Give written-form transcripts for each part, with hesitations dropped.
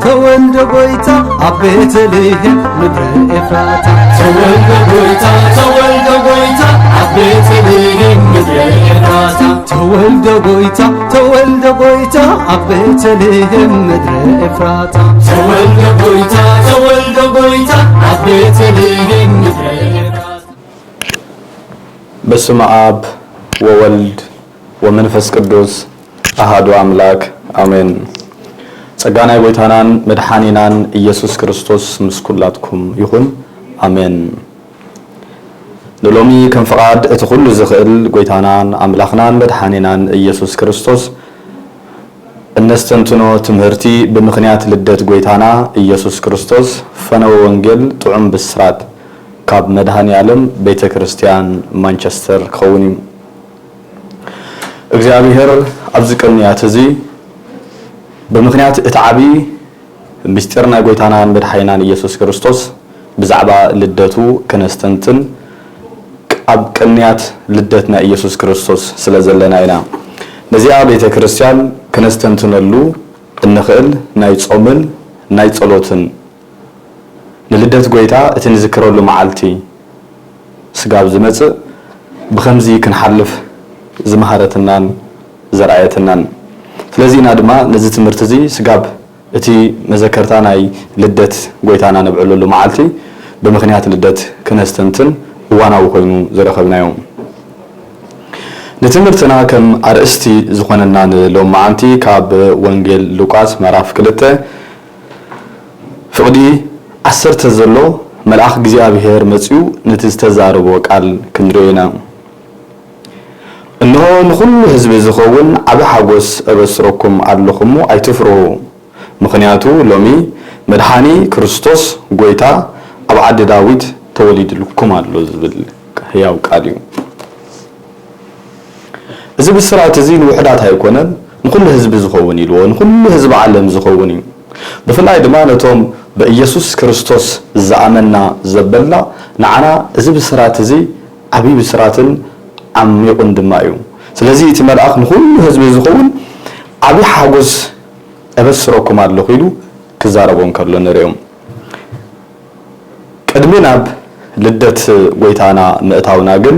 ተወልደ ጎይታ ኣብ ቤተልሔም ምድረ ኤፍራታ ተወልደ ጎይታ ኣብ ቤተልሔም ምድረ ኤፍራታ ተወልደ ጎይታ ኣብ ቤተልሔም ምድረ ኤፍራታ ተወልደ ጎይታ ኣብ ቤተልሔም ምድረ ኤፍራታ። በስመ አብ ወወልድ ወመንፈስ ቅዱስ አሐዱ አምላክ አሜን። ጸጋናይ ጎይታናን መድኃኒናን ኢየሱስ ክርስቶስ ምስኩላትኩም ይኹን አሜን። ሎሚ ከም ፍቃድ እቲ ኩሉ ዝኽእል ጎይታናን አምላኽናን መድኃኒናን ኢየሱስ ክርስቶስ እነስተንትኖ ትምህርቲ ብምኽንያት ልደት ጎይታና ኢየሱስ ክርስቶስ ፈነወ ወንጌል ጥዑም ብስራት ካብ መድኃኔ-ዓለም ቤተ-ክርስቲያን ማንቸስተር ክኸውን እዩ። እግዚአብሔር ኣብዚ ቅንያት እዚ ብምኽንያት እቲ ዓብይ ምስጢር ናይ ጎይታናን መድኃኒናን ኢየሱስ ክርስቶስ ብዛዕባ ልደቱ ከነስተንትን ኣብ ቅንያት ልደት ናይ ኢየሱስ ክርስቶስ ስለ ዘለና ኢና ነዚኣ ቤተ-ክርስቲያን ከነስተንትነሉ እንኽእል ናይ ጾምን ናይ ጸሎትን ንልደት ጎይታ እቲ ንዝክረሉ መዓልቲ ስጋብ ዝመጽእ ብኸምዚ ክንሓልፍ ዝመሃረትናን ዘርአየትናን ስለዚህ ኢና ድማ ነዚ ትምህርቲ እዚ ስጋብ እቲ መዘከርታ ናይ ልደት ጎይታና ነብዕለሉ መዓልቲ ብምኽንያት ልደት ክነስተንትን እዋናዊ ኮይኑ ዝረኸብናዮ ንትምህርትና ከም ኣርእስቲ ዝኾነና ንሎም መዓልቲ ካብ ወንጌል ሉቃስ ምዕራፍ 2 ፍቕዲ 10 ዘሎ መልአኽ እግዚአብሔር መጽኡ ነቲ ዝተዛረቦ ቃል ክንሪኦ ኢና። እነሆ ንኹሉ ህዝቢ ዝኸውን ዓብ ሓጎስ እበስረኩም ኣለኹሙ ኣይትፍርሁ ምኽንያቱ ሎሚ መድኃኒ ክርስቶስ ጎይታ ኣብ ዓዲ ዳዊት ተወሊድልኩም ኣሎ ዝብል ሕያው ቃል እዩ። እዚ ብስራት እዚ ንውሕዳት ኣይኮነን ንኹሉ ህዝቢ ዝኸውን ኢልዎ ንኹሉ ህዝቢ ዓለም ዝኸውን እዩ። ብፍላይ ድማ ነቶም በኢየሱስ ክርስቶስ ዝኣመና ዘበላ ንዓና እዚ ብስራት እዚ ዓብይ ብስራትን ዓሚቁን ድማ እዩ። ስለዚ እቲ መልአኽ ንኹሉ ህዝቢ ዝኸውን ዓብይ ሓጎስ እበስረኩም ኣለኹ ኢሉ ክዛረቦም ከሎ ንሪኦም። ቅድሚ ናብ ልደት ጎይታና ምእታውና ግን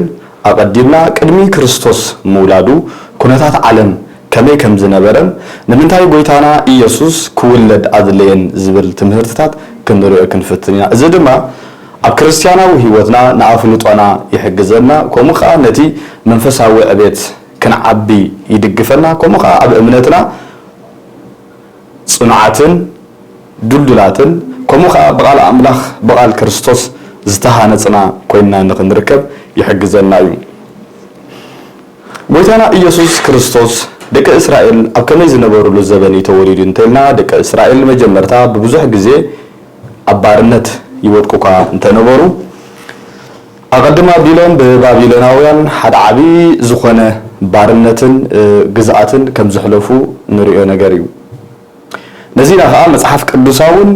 ኣቀዲምና ቅድሚ ክርስቶስ ምውላዱ ኩነታት ዓለም ከመይ ከም ዝነበረን ንምንታይ ጎይታና ኢየሱስ ክውለድ ኣድለየን ዝብል ትምህርትታት ክንሪኦ ክንፍትን ኢና። እዚ ድማ ኣብ ክርስቲያናዊ ህይወትና ንኣፍልጦና ይሕግዘና ከምኡ ከዓ ነቲ መንፈሳዊ ዕቤት ክንዓቢ ይድግፈና ከምኡ ከዓ ኣብ እምነትና ጽኑዓትን ድልዱላትን ከምኡ ከዓ ብቃል ኣምላኽ ብቃል ክርስቶስ ዝተሃነጽና ኮይና ንኽንርከብ ይሕግዘና እዩ። ጎይታና ኢየሱስ ክርስቶስ ደቂ እስራኤል ኣብ ከመይ ዝነበሩሉ ዘበን ተወሊዱ እንተልና ደቂ እስራኤል መጀመርታ ብብዙሕ ግዜ ኣብ ባርነት ይወድቁካ እንተነበሩ ኣቀድማ ቢሎም ብባቢሎናውያን ሓደ ዓብይ ዝኾነ ባርነትን ግዝኣትን ከም ዝሕለፉ ንሪኦ ነገር እዩ። ነዚና ከዓ መጽሓፍ ቅዱሳውን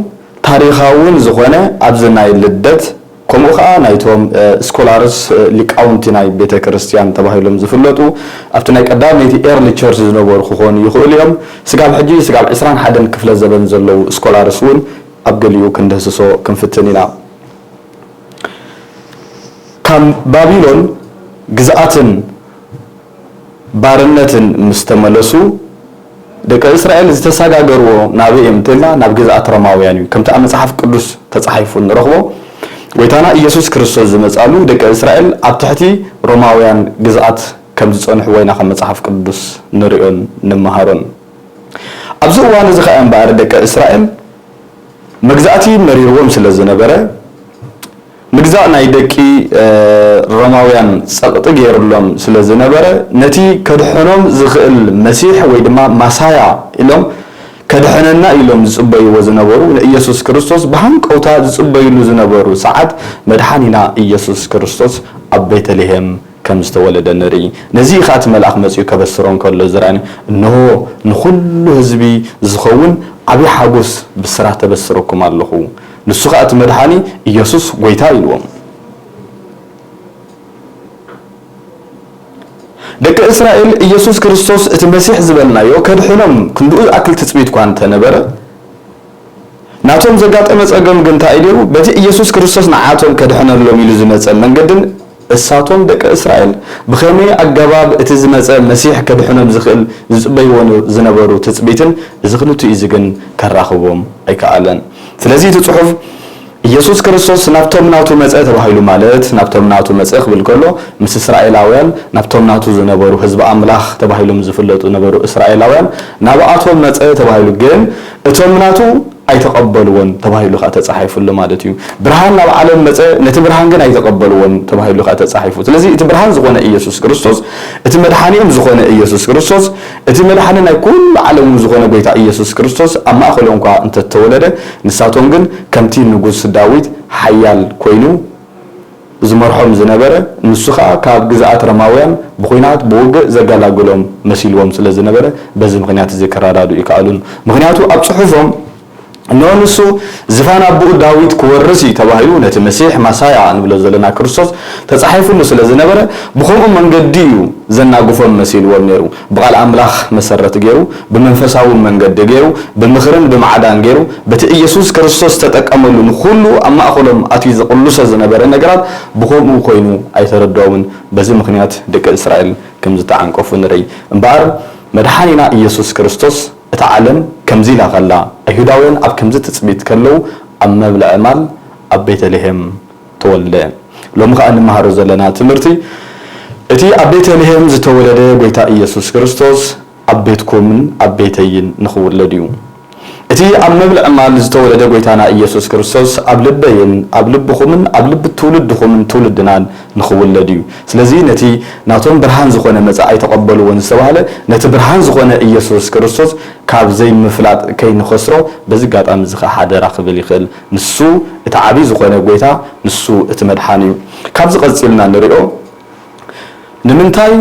ታሪኻውን ዝኾነ ኣብዚ ናይ ልደት ከምኡ ከዓ ናይቶም ስኮላርስ ሊቃውንቲ ናይ ቤተ-ክርስቲያን ተባሂሎም ዝፍለጡ ኣብቲ ናይ ቀዳመይቲ ኤርሊ ቸርች ዝነበሩ ክኾኑ ይኽእሉ እዮም። ስጋብ ሕጂ ስጋብ 21 ክፍለ ዘበን ዘለው ስኮላርስ እውን ኣብ ገሊኡ ክንደህስሶ ክንፍትን ኢና። ካብ ባቢሎን ግዝኣትን ባርነትን ምስ ተመለሱ ደቂ እስራኤል ዝተሰጋገርዎ ናብ እዮም እንተልና ናብ ግዝኣት ሮማውያን እዩ። ከምቲ ኣብ መጽሓፍ ቅዱስ ተጻሒፉ ንረኽቦ ጎይታና ኢየሱስ ክርስቶስ ዝመጻሉ ደቂ እስራኤል ኣብ ትሕቲ ሮማውያን ግዝኣት ከም ዝጸንሑ ወይና ከም መጽሓፍ ቅዱስ ንሪኦን ንመሃሮን። ኣብዚ እዋን እዚ ከዓ እምበኣር ደቂ እስራኤል መግዛእቲ መሪርዎም ስለ ዝነበረ ምግዛእ ናይ ደቂ ሮማውያን ጸቕጢ ገይሩሎም ስለ ዝነበረ ነቲ ከድሕኖም ዝኽእል መሲሕ ወይ ድማ ማሳያ ኢሎም ከድሕነና ኢሎም ዝጽበይዎ ዝነበሩ ንኢየሱስ ክርስቶስ ብሃንቀውታ ዝጽበይሉ ዝነበሩ ሰዓት መድኃኒና ኢየሱስ ክርስቶስ ኣብ ቤተልሔም كم استولد النري نزي خات ملأخ مسيو كبسرون كله زراني إنه نخل هزبي زخون أبي حاجوس بسرات تبسركم الله نسخات مدحاني يسوس قويتا يلوم دك إسرائيل يسوس كريستوس المسيح زبلنا يو كدحنم كندو أكل تثبيت كوانت نبرة ناتهم زقات أمس أقام جنتا إليه بدي يسوس كريستوس نعاتهم كدحنا لهم يلزمت من قدن الساتهم دك إسرائيل بخيمي الجواب اتزمت المسيح كدحنا بزخل بيوانو زنبرو تثبيتن زخلو تيزجن كراخوهم أي كعلن فلذي تصحف يسوس كريستوس نبتهم ناتو مسألة تباهيلو مالت نبتهم ناتو مسألة بالكله مس إسرائيلاويان نبتهم ناتو زنبرو حزب أملاخ تباهيلو مزفلتو نبرو إسرائيلاويان نبعاتهم مسألة تباهيلو جن اتهم ناتو أيتقبلون تباهيلو خاطر صحيفو اللي مالتيو برهان لو عالم مسألة نتبرهان جن أيتقبلون تباهيلو خاطر صحيفو تلزي اتبرهان زغونا يسوس كريستوس اتمدحانيهم زغونا يسوس كريستوس اتمدحاننا كل عالم زغونا بيتا يسوس كريستوس أما أخلون كا أنت تولده نساتهم جن كمتين نجوز داويد حيال كوينو زمرهم زنبرة نسخة كاب جزءات رماويان بخينات بوج زجلا قلهم مسيلهم سلا زنبرة بس مغنيات ذكر رادو يقالون مغنياتو أبصحفهم نونسو زفان أبو داويد كورسي تباهيو نت المسيح مسايا نبلو زلنا كريستوس تصحيفو نسلا زنبرة بخوهم من قديو زنا قفهم مسيلهم نيرو بقال أملاخ مسرت جيرو بمنفساو من قد جيرو بمخرن بمعدان جيرو بتيسوس كريستوس تتكملوا نخلو أما أخلهم أتيز قلوس زنبرة نجرات بخوهم كوينو أي تردون بزي مخنيات دك إسرائيل كم زتعان كفن ري بار مدحانينا يسوس كريستوس تعلم كم زي لا غلا أيهوداوين أب كم زي تثبيت كلو أما بالأعمال أب بيت-لحم تولد لو مخان مهارز لنا تمرتي أتي أب بيت-لحم زتولد بيتا يسوس كريستوس أب بيتكم أب بيتين نخولديو أتي أما بالأعمال زتولد بيتانا يسوس كريستوس أب لبين أب لبخمن أب لب تولد خمن تولدنا نخولديو سلازي نتي ناتون برهان زخونه مزا أي تقبلوا ونسوهله نت برهان زخونه يسوس كريستوس كاب زي مفلات كي نخسره بزقات أمزخ حدا راقبل يخل نسو اتعابي زخونه بيتا نسو اتمدحانيو كاب زقزيلنا نريو نمنتاي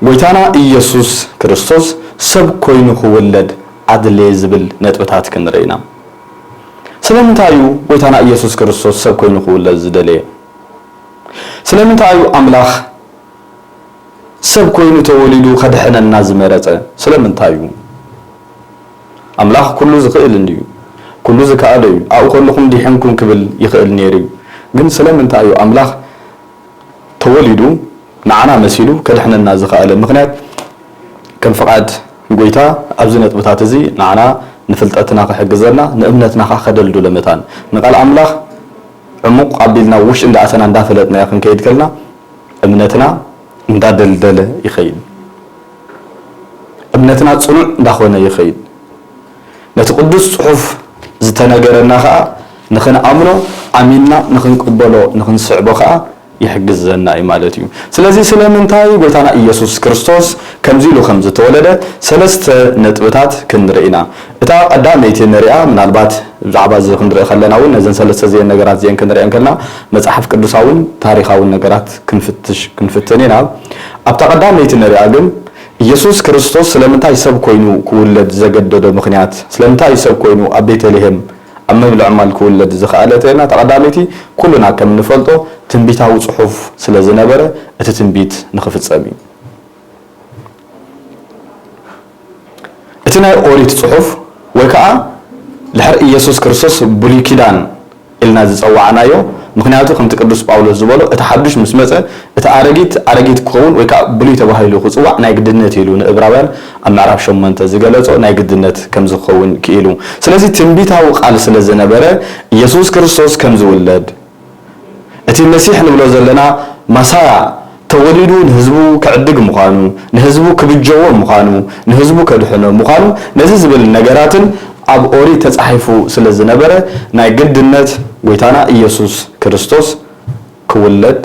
بيتانا يسوس كريستوس سب كوينو خولد أدليه زبل نتبتات كنرينا ስለምንታዩ ወይታና ኢየሱስ ክርስቶስ ሰብ ኮይኑ ክውለድ ዝደለየ ስለምንታዩ አምላኽ ሰብ ኮይኑ ተወሊዱ ከድሕነና ዝመረፀ ስለምንታዩ አምላኽ ኩሉ ዝኽእል እንድዩ ኩሉ ዝከኣለ እዩ ኣብኡ ከለኹም ዲሕንኩም ክብል ይኽእል ነይሩ ግን ስለምንታዩ አምላኽ ተወሊዱ ንዓና መሲሉ ከድሕነና ዝኽኣለ ምክንያት ከም ፍቃድ ጎይታ ኣብዚ ነጥብታት እዚ ንዓና نفلتاتنا كحجزنا نأمنتنا كخدل دولمتان نقال أملاخ عمق قبلنا وش إن دعتنا ندافلتنا يا خن كيد كلنا أمنتنا ندادل دل يخيل أمنتنا تصنع دخلنا يخيل نتقدس صحف زتنا جرنا خا نخن أمره عملنا نخن قبله نخن صعبه خا يحجزنا إمالتيو سلازي سلامنتاي قلتنا يسوع كريستوس كم زيلو خمس تولد سلست نتبتات كندرينا إتا قداميتي نريا من البات زعباز كندري خلنا ون نزن سلست زي النجارات زين كندري أنكلنا مصحف قدساون تاريخاون النجارات كنفتنينا أبتا قداميتي نريا قم يسوع كريستوس سلامنتاي سب كوينو كولد زجدد مخنيات سلامنتاي سب كوينو أبيت لهم أما بالعمل كولد زخالتنا تقداميتي كلنا كم نفلتو تنبيتاو صحف سلازنبره اتتنبيت نخفت صابي اتنا اوريت صحف وكا لحر يسوع كريستوس بلي كيدان إلنا زصوعنايو مخنياتو كم تقدس باولوس زبالو اتحدش مسمصه اتعرجيت كون وكا بلي تباهيلو خصوا ناي قدنت يلو نابراويان امعرف شمنت زغلصو ناي قدنت كم زخون كيلو سلازي تنبيتاو قال سلازنبره يسوع كريستوس كم زولد أتي المسيح نقول زلنا مساء تولدو نهزبو كعدق مخانو نهزبو كبجوا مخانو نهزبو كدحنا مخانو نزز بالنجاراتن أب أوري تصحيفو سلزنبرة نايقد النت ويتانا يسوع كريستوس كولد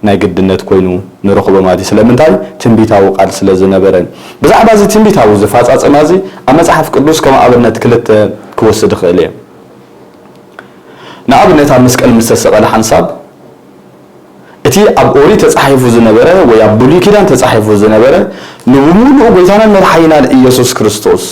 نايقد النت كوينو نرقب مادي سلمنتاي تنبيتاو قال سلزنبرة بس عبازي تنبيتاو زفات أصنازي أما صحف قدوس كما أبنت كلت كوسد خيليه نعبنت على مسك المستسق على حنساب اتي اب اوري تصحيفو زنبره ويا بولي كيدان تصحيفو زنبره نمولو غيتانا مرحينا ኢየሱስ ክርስቶስ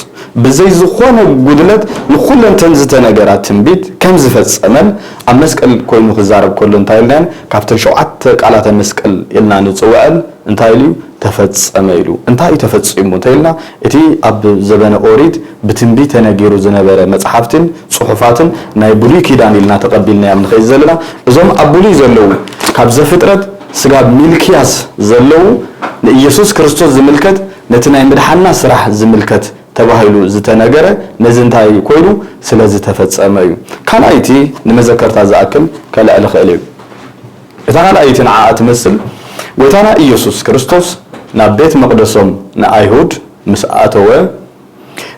بزي زخونه غدلت لكلن تنزت ነገራት ትንቢት ከም ዝፈጸመን ኣብ መስቀል ኮይኑ ክዛረብ ከሎ እንታይ ኢልና ካብተን 7 ቃላት መስቀል ኢልና ንጽዋዕን እንታይ ኢሉ ተፈጸመ ኢሉ እንታይ ተፈጽሙ እንታይልና እቲ ኣብ ዘበነ ኦሪት ብትንቢት ተነገሩ ዝነበረ መጽሐፍትን ጽሑፋትን ናይ ብሉይ ኪዳን ኢልና ተቀቢልና ያምን ኸይዘለና እዞም ኣብ ብሉይ ዘለው ካብ ዘፍጥረት ስጋ ሚልኪያስ ዘለው ንኢየሱስ ክርስቶስ ዝምልከት ነቲ ናይ ምድሓና ስራሕ ዝምልከት ተባሂሉ ዝተነገረ ነዝንታይ ኮይኑ ስለዚ ተፈጸመ እዩ ካላይቲ ንመዘከርታ ዝኣክል ከልዕል ኽእል እዩ እታ ካላይቲ ንዓኣ ትመስል ወይታና ኢየሱስ ክርስቶስ ናብ ቤት መቅደሶም ንኣይሁድ ምስ ኣተወ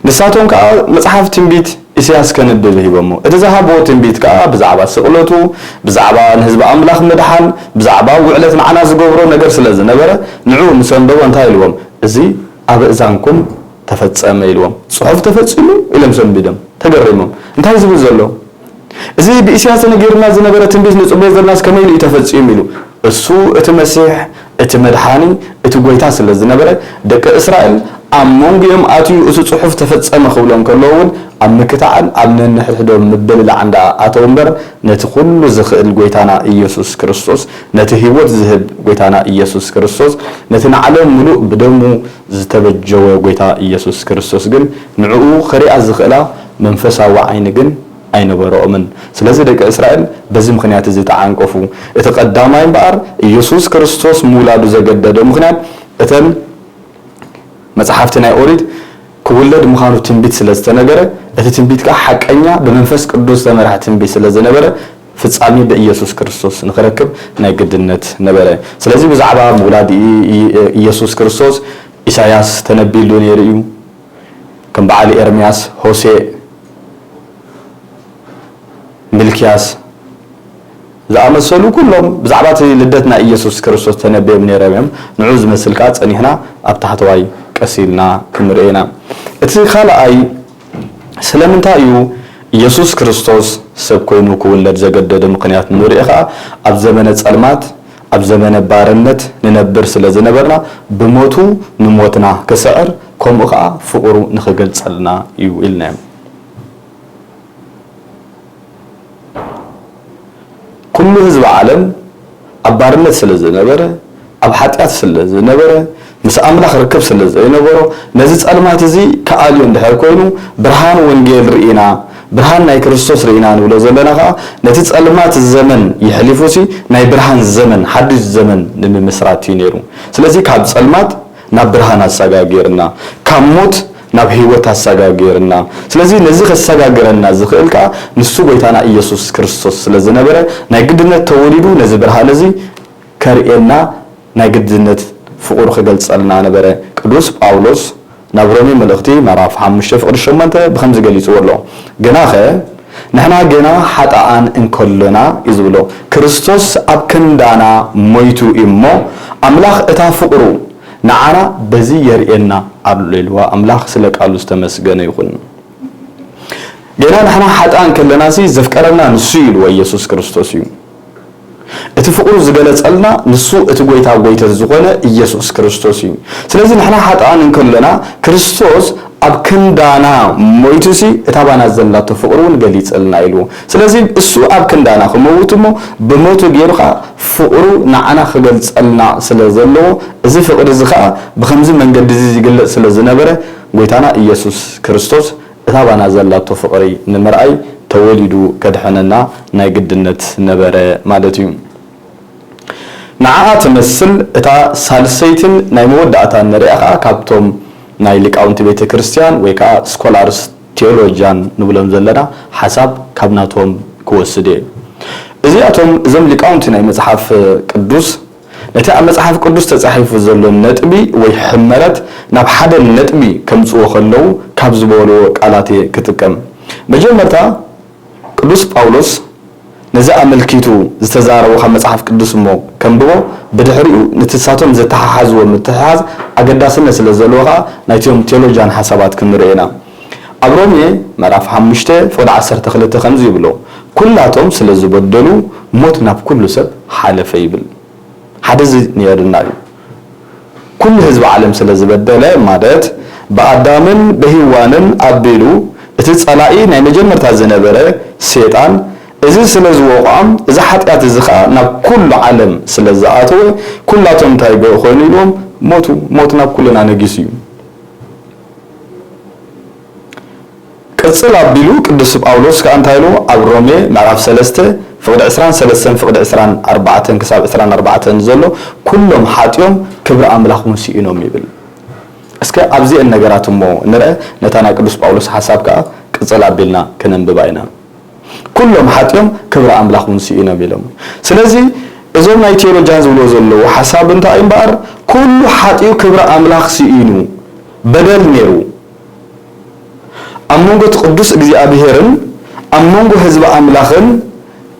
ንሳቶም ከዓ መጽሐፍ ትንቢት ኢሳያስ ከንብብ ሂቦሞ እቲ ዝሃቦ ትንቢት ከዓ ብዛዕባ ስቕለቱ ብዛዕባ ንህዝቢ ኣምላኽ ምድሓን ብዛዕባ ውዕለት ንዓና ዝገብሮ ነገር ስለ ዝነበረ ንዑ ምስ ኣንበቦ እንታይ ኢልዎም እዚ ኣብ እዛንኩም ተፈጸመ ኢልዎም ጽሑፍ ተፈጺሙ ኢሎም ሰንቢዶም ተገሪሞም እንታይ ዝብል ዘሎ እዚ ብኢሳያስ ነገርና ዝነበረ ትንቢት ንጽበይ ዘለናስ ከመይ ኢሉ ተፈጺሙ ኢሉ እሱ እቲ መሲሕ እቲ መድሓኒ እቲ ጎይታ ስለ ዝነበረ ደቂ እስራኤል ኣብ መንጎኦም ኣትዩ እቲ ጽሑፍ ተፈጸመ ክብሎም ከለውን ኣብ ምክታዕን ኣብ ነንሕሕዶም ምብልላዕ እንዳ ኣተው እምበር ነቲ ኩሉ ዝኽእል ጎይታና ኢየሱስ ክርስቶስ ነቲ ህይወት ዝህብ ጎይታና ኢየሱስ ክርስቶስ ነቲ ንዓለም ሙሉእ ብደሙ ዝተበጀወ ጎይታ ኢየሱስ ክርስቶስ ግን ንዕኡ ክሪኣ ዝኽእላ መንፈሳዊ ዓይኒ ግን ኣይነበሮምን ስለዚ ደቂ እስራኤል በዚ ምኽንያት እዚ ተዓንቀፉ እቲ ቀዳማይ እምበር ኢየሱስ ክርስቶስ ሙላዱ ዘገደደ ምኽንያት እተን መጽሐፍቲ ናይ ኦሪት ክውለድ ምዃኑ ትንቢት ስለ ዝተነገረ እቲ ትንቢት ከዓ ሓቀኛ ብመንፈስ ቅዱስ ተመርሐ ትንቢት ስለ ዝነበረ ፍጻሜ በኢየሱስ ክርስቶስ ንኽረክብ ናይ ግድነት ነበረ ስለዚ ብዛዕባ ሙላድ ኢየሱስ ክርስቶስ ኢሳያስ ተነቢሉ ነይሩ እዩ ከም በዓል ኤርምያስ ሆሴዕ ሚልኪያስ ዝኣመሰሉ ኩሎም ብዛዕባ ልደትና ኢየሱስ ክርስቶስ ተነቢዮም ነይሮም ንዑ ዝመስልካ ጸኒሕና ኣብ ታሕተዋይ ቀሲልና ክንርኤና እቲ ካልኣይ ስለምንታይ እዩ ኢየሱስ ክርስቶስ ሰብ ኮይኑ ክውለድ ዘገደደ ምኽንያት ንሪኢኻ ኣብ ዘመነ ጸልማት ኣብ ዘመነ ባርነት ንነብር ስለ ዝነበርና ብሞቱ ንሞትና ክስዕር ከምኡ ከዓ ፍቕሩ ንኽገልጸልና እዩ ኢልና ኩሉ ህዝቢ ዓለም ኣብ ባርነት ስለ ዝነበረ ኣብ ሓጢኣት ስለ ዝነበረ ምስ ኣምላኽ ርክብ ስለ ዘይነበሮ ነዚ ጸልማት እዚ ከኣልዩ እንድሕር ኮይኑ ብርሃን ወንጌል ርኢና ብርሃን ናይ ክርስቶስ ርኢና ንብሎ ዘለና ከዓ ነቲ ጸልማት ዘመን ይሕሊፉሲ ናይ ብርሃን ዘመን ሓድሽ ዘመን ንምምስራት እዩ ነይሩ ስለዚ ካብ ጸልማት ናብ ብርሃን ኣሰጋጊርና ካብ ሞት ናብ ህይወት ኣሰጋጊርና ስለዚ ነዚ ከሰጋግረና ዝኽእልካ ንሱ ጎይታና ኢየሱስ ክርስቶስ ስለ ዝነበረ ናይ ግድነት ተወሊዱ ነዚ ብርሃን እዚ ከርኤና ናይ ግድነት ፍቑር ክገልጸልና ነበረ ቅዱስ ጳውሎስ ናብ ሮሜ መልእኽቲ ምዕራፍ 5:8 ብከምዚ ገሊጽዎ ኣሎ ገናኸ ንሕና ገና ሓጣኣን እንከሎና እዩ ዝብሎ ክርስቶስ ኣብ ክንዳና ሞይቱ እሞ ኣምላኽ እታ ፍቕሩ ንዓና በዚ የርኤና ኣሎ ኢልዋ ኣምላኽ ስለ ቃሉ ዝተመስገነ ይኹን ገና ንሕና ሓጣኣን ከለናሲ ዘፍቀረና ንሱ ኢልዎ ኢየሱስ ክርስቶስ እዩ እቲ ፍቕሩ ዝገለጸልና ንሱ እቲ ጎይታ ጎይተት ዝኾነ ኢየሱስ ክርስቶስ እዩ ስለዚ ንሕና ሓጣኣን እንከለና ክርስቶስ ኣብ ክንዳና ሞይቱሲ እታ ባና ዘላቶ ፍቕሩን ገሊጸልና ኢልዎ ስለዚ እሱ ኣብ ክንዳና ክመውት እሞ ብሞቱ ገይሩኻ ፍቕሩ ንዓና ክገልጸልና ስለ ዘለዎ እዚ ፍቕሪ እዚ ከዓ ብከምዚ መንገዲ እዚ ዝግለጽ ስለ ዝነበረ ጎይታና ኢየሱስ ክርስቶስ እታ ባና ዘላቶ ፍቕሪ ንምርኣይ ተወሊዱ ከድሐነና ናይ ግድነት ነበረ ማለት እዩ ንዓኣ ትመስል እታ ሳልሰይትን ናይ መወዳእታ ንሪኣኻ ካብቶም ናይ ሊቃውንቲ ቤተ-ክርስቲያን ወይ ከዓ ስኮላርስ ቴዎሎጂያን ንብሎም ዘለና ሓሳብ ካብ ናቶም ክወስድ እየ እዚኣቶም እዞም ሊቃውንቲ ናይ መጽሓፍ ቅዱስ ነቲ ኣብ መጽሓፍ ቅዱስ ተጻሒፉ ዘሎ ነጥቢ ወይ ሕመረት ናብ ሓደ ነጥቢ ከምጽዎ ከለዉ ካብ ዝበልዎ ቃላት ክጥቀም መጀመርታ ቅዱስ ጳውሎስ ነዚ ኣመልኪቱ ዝተዛረቡ ካብ መጽሓፍ ቅዱስ እሞ ከምብቦ ብድሕሪኡ ንትሳቶም ዝተሓሓዝዎ ምትሕሓዝ ኣገዳስነት ስለ ዘለዎ ከዓ ናይቶም ቴዎሎጂያን ሓሳባት ክንርኤና ኣብ ሮሜ ምዕራፍ 5:12 ከምዚ ይብሎ ኩላቶም ስለ ዝበደሉ ሞት ናብ ኩሉ ሰብ ሓለፈ ይብል حدز نيرنا كل حزب عالم ስለዝበደለ ማለት በአዳምን በህዋንን አብሉ እትጸላኢ ናይ መጀመርታ ዝነበረ ሰይጣን እዚ ስለዝወቋም እዚ ኃጢአት እዚ ኸ ናብ ኩሉ ዓለም ስለዝኣተወ ኩላቶም ታይ ኮይኑ ኢሎም ሞት ናብ ኩልና ነጊስ እዩ ቅጽል አብሉ ቅዱስ ጳውሎስ ከአንታይ ኢሉ ኣብ ሮሜ ምዕራፍ 3 فقد 23 فقد 24 كساب 24 ዘሎ ኩሎም ሓጢኦም ክብረ ኣምላኽ ሙሲኢኖም ይብል እስከ ኣብዚ ነገራት እሞ ንርአ ነታና ቅዱስ ጳውሎስ ሐሳብ ከ ቅጽል አብልና ከነንብብ አይና ኩሎም ሓጢኦም ክብረ ኣምላኽ ሙሲኢኖም ይሎም ስለዚ እዞም ናይ ቴዎሎጂያን ዝብሎ ዘለዎ ሐሳብ እንታይ እምበር ኩሉ ሓጢኡ ክብረ ኣምላኽ ሲኢኑ በደል ነይሩ ኣሞንጎ ቅዱስ እግዚአብሔርን ኣሞንጎ ህዝብ ኣምላኽን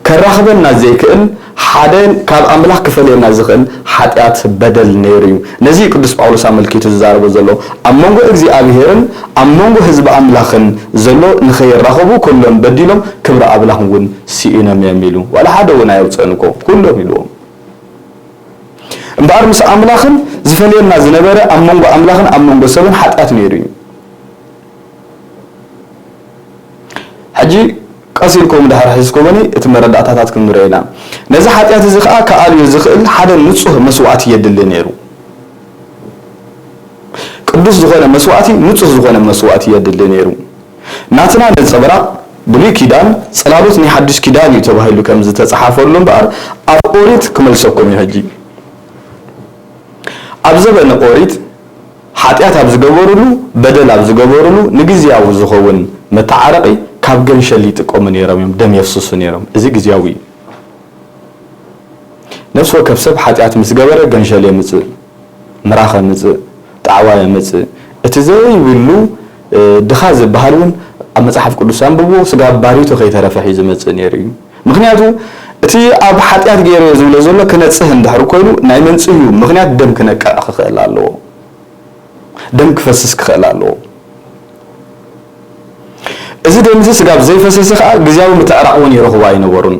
ከራኽበና ዘይክእል ሓደ ካብ ኣምላኽ ክፈልየና ዝኽእል ኃጢአት በደል ነይሩ ነዚ ቅዱስ ጳውሎስ አመልኪቱ ዝዛረቦ ዘሎ ኣሞንጎ እግዚአብሔርን ኣሞንጎ ህዝብ ኣምላኽን ዘሎ ንኸይራኸቡ ኩሎም በዲሎም ክብረ ኣምላኽ እውን ሲኢኖም የሚሉ ወላ ሓደ እውን ኣይውፅእንኮ ኩሎም ኢሉዎም እምበኣር ምስ ኣምላኽን ዝፈልየና ዝነበረ ኣሞንጎ ኣምላኽን ኣሞንጎ ሰብን ኃጢአት ነይሩ ሕጂ ቀሲልኩም ድሕር ሒዝኩምኒ እቲ መረዳእታታት ክንርአና ነዚ ኃጢአት እዚ ኸኣ ከኣልዩ ዝኽእል ሓደ ንጹህ መስዋዕት የድሊ ነይሩ ቅዱስ ዝኾነ መስዋዕቲ ንጹህ ዝኾነ መስዋዕቲ የድሊ ነይሩ ናትና ነፀብራቕ ብሉይ ኪዳን ጽላሎት ናይ ሓዱሽ ኪዳን እዩ ተባሂሉ ከም ዝተጻሓፈሉ እምበኣር ኣብ ኦሪት ክመልሰኩም እዩ ሕጂ ኣብ ዘበነ ኦሪት ኃጢአት ኣብ ዝገበሩሉ በደል ኣብ ዝገበሩሉ ንግዚያዊ ዝኸውን መተዓረቂ ካብ ገንሸል ይጥቀሙ ነይሮም ደም የፍስሱ ነይሮም እዚ ግዚያዊ ነፍስ ወከፍ ሰብ ኃጢአት ምስ ገበረ ገንሸል የምጽእ ምራኸ የምጽእ ጣዕዋ የምጽእ እቲ ዘይብሉ ድኻ ዝበሃል እውን ኣብ መጽሓፍ ቅዱስ አንብቦ ስጋ ባሪቱ ከይተረፈ ሒዙ ዝመጽእ ነይሩ እዩ ምክንያቱ እቲ ኣብ ኃጢአት ገይሩ ዝብሎ ዘሎ ክነጽህ እንድሕር ኮይኑ ናይ መንጽዩ ምክንያት ደም ክነቅዕ ክኽእል ኣለዎ ደም ክፈስስ ክኽእል ኣለዎ እዚ ደምዚ ስጋብ ዘይፈሰሰ ኸኣ ግዚያዊ ምትዕራቕ እውን ይረኽቡ ኣይነበሩን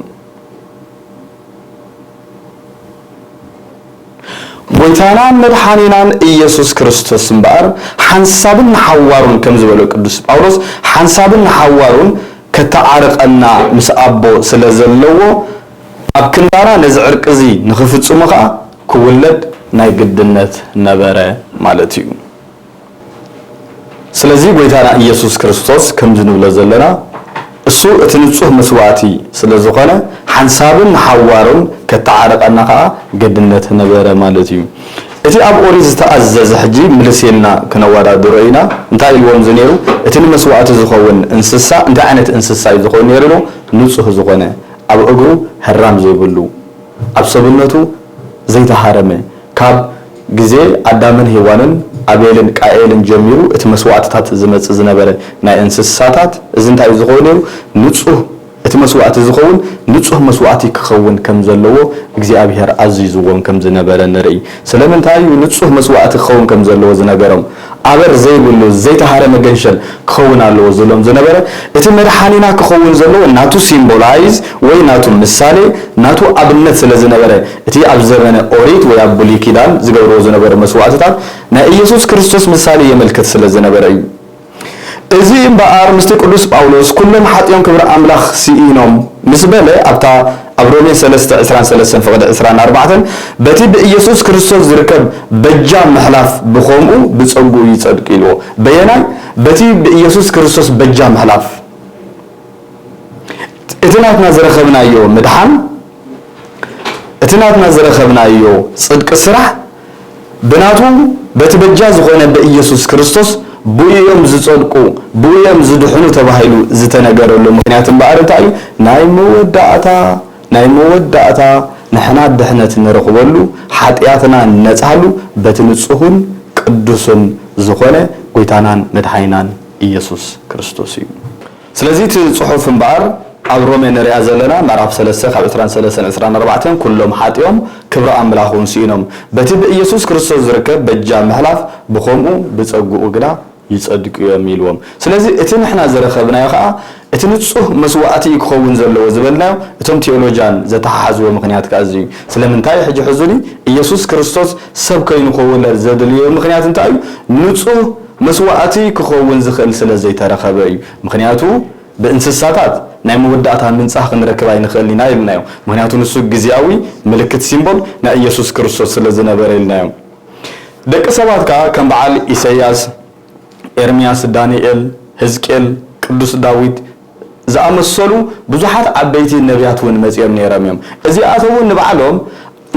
ጎይታናን መድኃኒናን ኢየሱስ ክርስቶስ እምበኣር ሓንሳብን ሓዋሩን ከም ዝበሎ ቅዱስ ጳውሎስ ሓንሳብን ሓዋሩን ከተዓርቀና ምስ ኣቦ ስለ ዘለዎ ኣብ ክንዳና ነዚ ዕርቂ እዚ ንኽፍጽሙ ኸኣ ክውለድ ናይ ግድነት ነበረ ማለት እዩ ስለዚህ ጎይታና ኢየሱስ ክርስቶስ ከም ዝንብሎ ዘለና እሱ እቲ ንጹህ መስዋዕቲ ስለዝኾነ ሓንሳብን ሓዋሩን ከተዓረቀና ኸኣ ግድነት ነበረ ማለት እዩ እቲ ኣብ ኦሪት ዝተኣዘዘ ሕጂ ምልሴልና ክነወዳድሮ ኢና እንታይ ኢልዎም ዝነይሩ እቲ ንመስዋዕቲ ዝኸውን እንስሳ እንታይ ዓይነት እንስሳ እዩ ዝኸውን ነይሩ ንጹህ ዝኾነ ኣብ እግሩ ሕራም ዘይብሉ ኣብ ሰብነቱ ዘይተሃረመ ካብ ግዜ ኣዳምን ሔዋንን አቤልን ቃኤልን ጀሚሩ እቲ መስዋዕትታት ዝመጽእ ዝነበረ ናይ እንስሳታት እዚ እንታይ ዝኸውን ነይሩ ንጹህ እቲ መስዋዕቲ ዝኸውን ንጹህ መስዋዕቲ ክኸውን ከም ዘለዎ እግዚአብሔር ኣዚዝዎም ከም ዝነበረ ንርኢ ስለምንታይ ንጹህ መስዋዕቲ ክኸውን ከም ዘለዎ ዝነገሮም ኣበር ዘይብሉ ዘይተሃረመ ገንሸል ክኸውን ኣለዎ ዝሎም ዝነበረ እቲ መድኃኒና ክኸውን ዘለዎ ናቱ ሲምቦላይዝ ወይ ናቱ ምሳሌ ናቱ ኣብነት ስለ ዝነበረ እቲ ኣብ ዘመነ ኦሪት ወይ ኣብ ብሉይ ኪዳን ዝገብርዎ ዝነበረ መስዋዕትታት ናይ ኢየሱስ ክርስቶስ ምሳሌ የመልክት ስለ ዝነበረ እዩ እዚ እምበኣር ምስቲ ቅዱስ ጳውሎስ ኩሎም ሓጢኦም ክብረ ኣምላኽ ሲኢኖም ምስ በለ ኣብታ ኣብ ሮሜ 3:23 فقد 24 በቲ በኢየሱስ ክርስቶስ ዝርከብ በጃ መሕላፍ ብኸምኡ ብጸጉ ይጸድቅ ኢልዎ በየናይ በቲ በኢየሱስ ክርስቶስ በጃ መሕላፍ እትናትና ዝረኸብናዮ ምድሓን እትናትና ዝረኸብናዮ ጽድቅ ስራሕ ብናቱ በቲ በጃ ዝኾነ በኢየሱስ ክርስቶስ ብኡዮም ዝጸድቁ ብኡዮም ዝድሕኑ ተባሂሉ ዝተነገረሉ ምክንያት እምበኣር እንታይ ናይ መወዳእታ ንሕና ድሕነት ንረኽበሉ ኃጢአትና ነጻሉ በቲ ንጹህን ቅዱስን ዝኾነ ጎይታናን መድኃኒናን ኢየሱስ ክርስቶስ እዩ ስለዚ እቲ ጽሑፍ እምበኣር ኣብ ሮሜ ንሪኣ ዘለና ምዕራፍ 3:23-24 ኩሎም ሓጢኦም ክብረ ኣምላኽ ሲኢኖም በቲ በኢየሱስ ክርስቶስ ዝርከብ በጃ መሕላፍ ብኸምኡ ብጸጉኡ ግና يصدق يميلهم ስለዚህ እቲ ንሕና ዘረኸብናዮ ከዓ እቲ ንጹህ መስዋዕቲ ክኸውን ዘለዎ ዝበልናዮ እቶም ቴዎሎጂያን ዘተሓሓዝዎ ምኽንያት ከዚ ስለምንታይ ሕጂ ሕዙኒ ኢየሱስ ክርስቶስ ሰብ ኮይኑ ክውለድ ዘድልዮ ምኽንያት እንታይ እዩ ንጹህ መስዋዕቲ ክኸውን ዝኽእል ስለ ዘይተረኸበ እዩ ምኽንያቱ በእንስሳታት ናይ መወዳእታ ምንጻህ ክንረክብ ኣይንኽእልና ኢልናዮ ምኽንያቱ ንሱ ግዝያዊ ምልክት ሲምቦል ናይ ኢየሱስ ክርስቶስ ስለ ዝነበረ ኢልናዮ ደቂ ሰባት ከዓ ከም በዓል ኢሳይያስ ኤርምያስ ዳንኤል ሕዝቅኤል ቅዱስ ዳዊት ዝኣመሰሉ ብዙሓት ዓበይቲ ነቢያት ውን መጽኦም ነይሮም እዮም እዚኣቶም ውን ንበዓሎም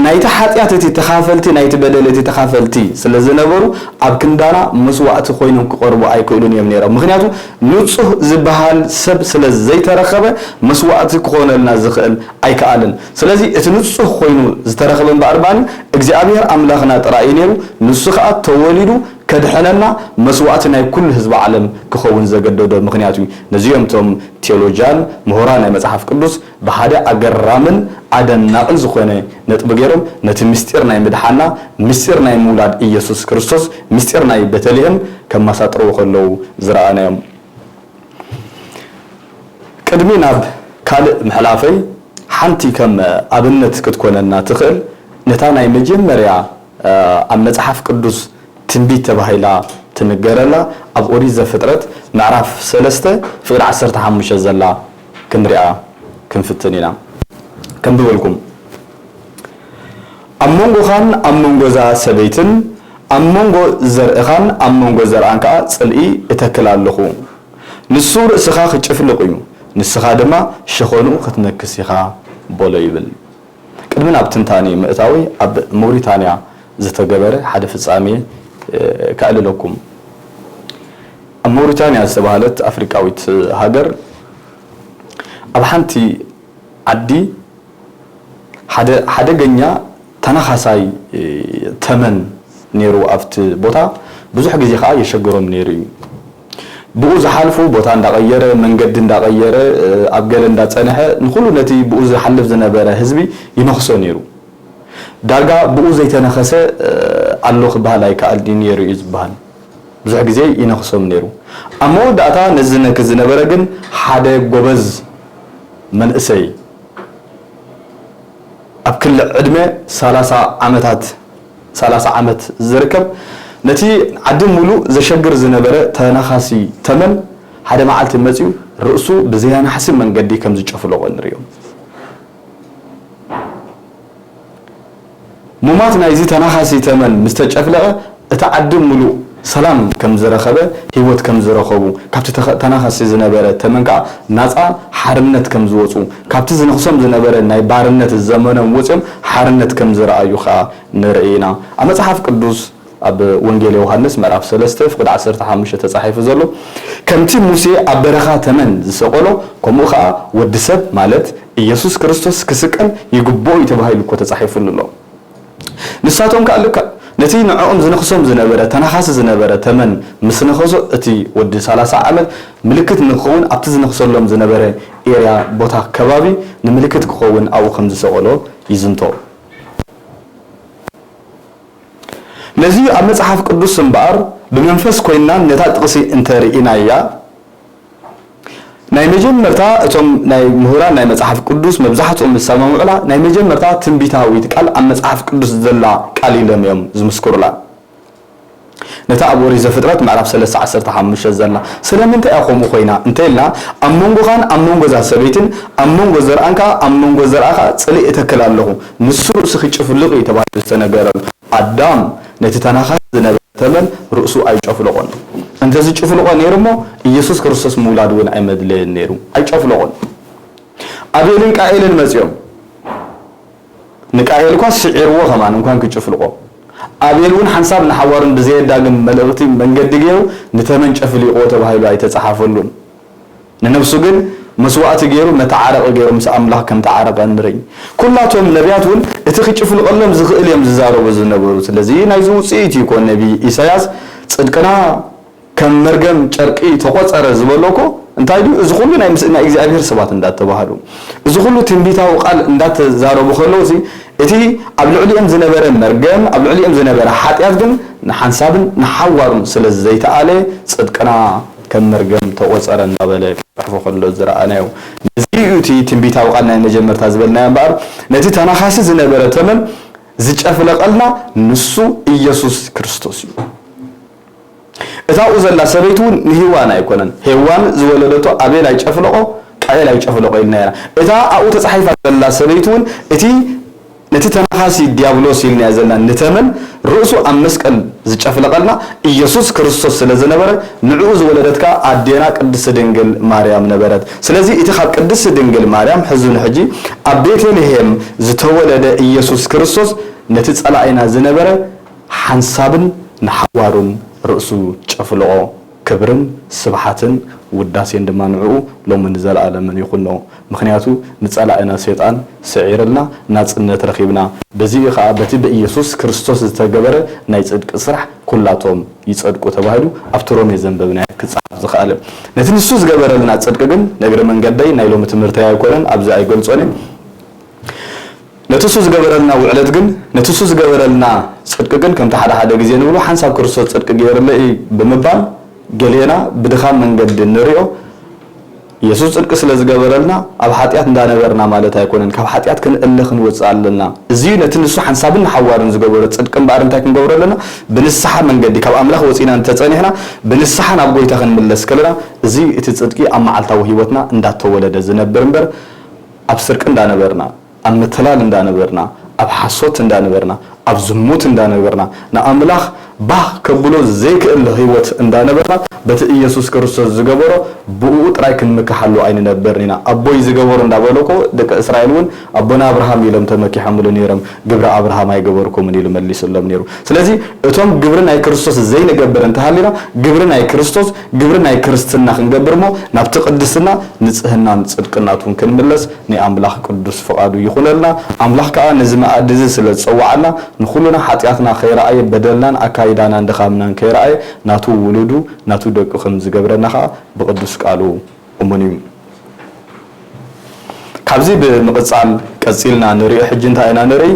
ናይቲ ሓጢኣት እቲ ተኻፈልቲ ናይቲ በደል እቲ ተኻፈልቲ ስለ ዝነበሩ ኣብ ክንዳና መስዋዕቲ ኮይኖም ክቐርቡ ኣይክእሉን እዮም ነይሮም ምኽንያቱ ንጹህ ዝበሃል ሰብ ስለ ዘይተረኸበ መስዋዕቲ ክኾነልና ዝኽእል ኣይከኣልን ስለዚ እቲ ንጹህ ኮይኑ ዝተረኸበ እምበኣር እግዚአብሔር ኣምላኽና ጥራይ ነይሩ ንሱ ከዓ ተወሊዱ ከድሕነና መስዋዕቲ ናይ ኩሉ ህዝቢ ዓለም ክኸውን ዘገደዶ ምኽንያቱ ነዚኦም ቶም ቴዎሎጂያን ምሁራን ናይ መጽሓፍ ቅዱስ ብሓደ ኣገራምን ኣደናቅን ዝኾነ ነጥቢ ገይሮም ነቲ ምስጢር ናይ ምድሓና ምስጢር ናይ ምውላድ ኢየሱስ ክርስቶስ ምስጢር ናይ ቤተልሔም ከመሳጥርዎ ከለው ዝረኣናዮም ቅድሚ ናብ ካልእ ምሕላፈይ ሓንቲ ከም ኣብነት ክትኮነና ትኽእል ነታ ናይ መጀመርያ ኣብ መጽሓፍ ቅዱስ ትንቢት ተባሂላ ትንገረላ ኣብ ኦሪት ዘፍጥረት ምዕራፍ 3 ፍቅዲ 15 ዘላ ክንሪኣ ክንፍትን ኢና ከም ብበልኩም ኣብ መንጎኻን ኣብ መንጎ እዛ ሰበይትን ኣብ መንጎ ዘርእኻን ኣብ መንጎ ዘርአን ከዓ ጽልኢ እተክል ኣለኹ ንሱ ርእስኻ ክጭፍልቕ እዩ ንስኻ ድማ ሸኾኑ ክትነክስ ኢኻ ቦሎ ይብል ቅድሚ ናብ ትንታኒ ምእታዊ ኣብ ሞሪታንያ ዝተገበረ ሓደ ፍጻሜ كأللكم موريتانيا استبهلت أفريقاويت هاجر أبحنتي عدي حدا جنيا تناخساي تمن نيرو أفت بوتا بزح جزي خا يشجرهم نيري بوز حالفو بوتا ندغير من قد ندغير أبجل نداتنها نقولو نتي بوز حلف زنبرة حزبي ينخسو نيرو دارجا بوز يتنخسه الله بهالاي كالدين يرو يزبهان بزح جزي ينخسهم نيرو أمو داتا نزلنا كزنبرة جن حدا جوبز من إسي أبكل عدمة 30 عامات زركب نتي عدم ملو زشجر زنبرة تنخسي تمن حدا معلت المزيو رأسه بزيان حسب من قدي كم زجاف لغون ريوم ممات نايزي تنخسي تمن مستجفلقه اتعدم ملو سلام كم زرخبه هيوت كم زرخبو كابت تنخسي زنبره تمنقع ناصا حرمنت كم زوصو كابت زنخصم زنبره ناي بارنت الزمن وصم حرمنت كم زرأيو خا نرئينا اما صحاف قدوس اب وانجيل يوحنس مراب 3 فقد 15 تصحيف زلو كمتي موسى ابرخا تمن زسقلو كمو خا ودسب مالت ኢየሱስ ክርስቶስ ክስቀል ይግቦ ይተባሃሉ እኮ ተጻሒፉልሎ ንሳቶም ካልካ ነቲ ንዕኦም ዝንخሶም ዝነበረ ተናኻስ ዝነበረ ተመን ምስ ንخሶ እቲ ወዲ 30 ዓመት ምልክት ንኸውን ኣብቲ ዝንخሰሎም ዝነበረ ኤሪያ ቦታ ከባቢ ንምልክት ክኸውን ኣው ከም ዝሰቀሎ ይዝንቶ ነዚ ኣብ መጽሐፍ ቅዱስ እምባር ብመንፈስ ኮይና ነታ ጥቅሲ እንተርኢናያ ናይ መጀመርታ እቶም ናይ ምሁራን ናይ መጽሐፍ ቅዱስ መብዛሕትኦም ዝሰማምዑላ ናይ መጀመርታ ትንቢታዊት ቃል ኣብ መጽሐፍ ቅዱስ ዘላ ቃል ኢሎም እዮም ዝምስክሩላ ነታ ኣብ ኦሪት ዘፍጥረት ምዕራፍ 3:15 ዘላ ስለምንታይ ኣቆሙ ኮይና እንተይልና ኣብ መንጎኻን ኣብ መንጎ ዛሰበይትን ኣብ መንጎ ዘርአንካ ኣብ መንጎ ዘርአኻ ጽልኢ እተክል ኣለኹ ንሱ ርእሱ ክጭፍልቕ የተባለ ዝተነገረሉ ኣዳም ነቲ ተናኻስ ዝነበረ ተመን ርእሱ ኣይጨፍልቆን انت زچفلقو نيرمو ኢየሱስ ክርስቶስ ሙላድ ወን አይመድለን ነይሩ አይጨፍልቆን አቤልን ቃኤልን መጽዮም ንቃኤል እንኳን ሲዕርዎ ከማን እንኳን ክጭፍልቆ አቤልን ሐሳብ ለሐዋርን በዘይዳግም መልእክቲ መንገድ ዲገው ንተመን ጨፍልቆ ተባሂሉ አይተጻሐፈሉን ነነፍሱ ግን መስዋዕት ገይሩ መተዓረቀ ገይሩ ምስ አምላክ ከም ተዓረቀ እንረኝ ኩላቶም ነቢያቱን እቲ ክጭፍልቆሎም ዝኽእል እዮም ዝዛረቡ ዝነበሩ ስለዚህ ናይ ዝውጽኢት ይኮን ነቢ ኢሳያስ ጽድቅና كم مرجم شرقي تقصر زبالوكو انتايدو ازخلو ناي مسنا እግዚአብሔር ሰባት እንዳተባሃሉ ازخلو ትንቢታው ቃል እንዳተዛረቡ ኸሎዚ እቲ ኣብ ልዕሊኦም ዝነበረ መርገም ኣብ ልዕሊኦም ዝነበረ ኃጢያት ግን ንሓንሳብን ንሓዋሩን ስለዘይተኣለ ጽድቅና ከም መርገም ተቆጸረ እናበለ ክሕፎ ከሎ ዝረኣናዮ ነዚኡቲ ትንቢታዊ ቃል ናይ መጀመርታ ዝበልናዮ እምበር ነቲ ተናኻሲ ዝነበረ ተመን ዝጨፍለቀልና ንሱ ኢየሱስ ክርስቶስ እዩ እዛኡ ዘላ ሰበይቱ ንህዋን ኣይኮነን ሄዋን ዝወለደቶ ኣቤል ኣይጨፍለቆ ቃየል ኣይጨፍለቆ ኢልና ኢና እዛ ኣኡ ተጻሒፋ ዘላ ሰበይቱ እቲ ነቲ ተናኻሲ ዲያብሎስ ኢልና ዘላ ንተመን ርእሱ ኣብ መስቀል ዝጨፍለቀልና ኢየሱስ ክርስቶስ ስለዝነበረ ንዕኡ ዝወለደትካ ኣዴና ቅድስት ድንግል ማርያም ነበረት ስለዚ እቲ ካብ ቅድስት ድንግል ማርያም ሕዙን ሕጂ ኣብ ቤተልሔም ዝተወለደ ኢየሱስ ክርስቶስ ነቲ ጸላእና ዝነበረ ሓንሳብን ንሓዋሩን ርእሱ ጨፍልቆ ክብርን ስብሓትን ውዳሴን ድማ ንዕኡ ሎምን ዘለኣለምን ይኹኖ ምክንያቱ ንጸላእና ሰይጣን ስዒርልና ናጽነት ረኺብና በዚ ከዓ በቲ በኢየሱስ ክርስቶስ ዝተገበረ ናይ ጽድቂ ስራሕ ኩላቶም ይጸድቁ ተባሂሉ ኣብቲ ሮሜ ዘንበብና ክጻፍ ዝኽኣለ ነቲ ንሱ ዝገበረልና ጽድቂ ግን ነግረ መንገደይ ናይ ሎሚ ትምህርቲ ኣይኮነን ኣብዚ ኣይገልጾን ነትሱ ዝገበረልና ውዕለት ግን ነትሱ ዝገበረልና ጽድቂ ግን ከም ሓደ ግዜ ንብሎ ሓንሳብ ክርስቶስ ጽድቂ ገይርለይ ብምባል ገሌና ብድኻም መንገዲ ንሪኦ ኢየሱስ ጽድቂ ስለዝገበረልና ኣብ ኃጢአት እንዳነበርና ማለት ኣይኮነን ካብ ኃጢአት ክንእልኽ ንወጽእ ኣለና እዚ ነቲ ንሱ ሓንሳብን ሓዋርን ዝገበረ ጽድቂ እምበር እንታይ ክንገብሮ ኣለና ብንስሓ መንገዲ ካብ ኣምላኽ ወፂና እንተጸኒሕና ብንስሓ ናብ ጎይታ ክንምለስ ከለና እዚ እቲ ጽድቂ ኣብ መዓልታዊ ህይወትና እንዳተወለደ ዝነብር እምበር ኣብ ስርቂ እንዳነበርና ኣብ ምትላል እንዳነበርና ኣብ ሓሶት እንዳነበርና ኣብ ዝሙት እንዳነበርና ንኣምላኽ ባህ ከብሎ ዘይክእል ህይወት እንዳነበርና በቲ ኢየሱስ ክርስቶስ ዝገበሮ ብኡ ጥራይ ክንምክሓሉ ኣይንነበርኒና ኣቦይ ዝገበሮ እንዳበለኮ ደቂ እስራኤልን ኣቦና አብርሃም ኢሎም ተመኪሖምሉ ነይሮም ግብረ አብርሃም ኣይገበርኩምን ኢሉ መሊስሎም ነይሩ ስለዚ እቶም ግብረ ናይ ክርስቶስ ዘይንገብር እንተሃሊና ግብረ ናይ ክርስቶስ ግብረ ናይ ክርስትና ክንገብርሞ ናብቲ ቅድስና ንጽህናን ጽድቅናቱን ክንምለስ ናይ ኣምላኽ ቅዱስ ፈቃዱ ይኹነልና ኣምላኽ ከዓ ነዚ መኣዲ ስለ ዝጸዋዓልና ንኹሉና ኃጢአትና ከይረኣየ በደልናን ኣካይዳና እንደኻምናን ከይረኣየ ናቱ ውሉዱ ናቱ ደቁ ከም ዝገብረና ከዓ ብቅዱስ ቃሉ እሙን እዩ ካብዚ ብምቕጻል ቀጺልና ንሪኦ ሕጂ እንታይ ኢና ንርኢ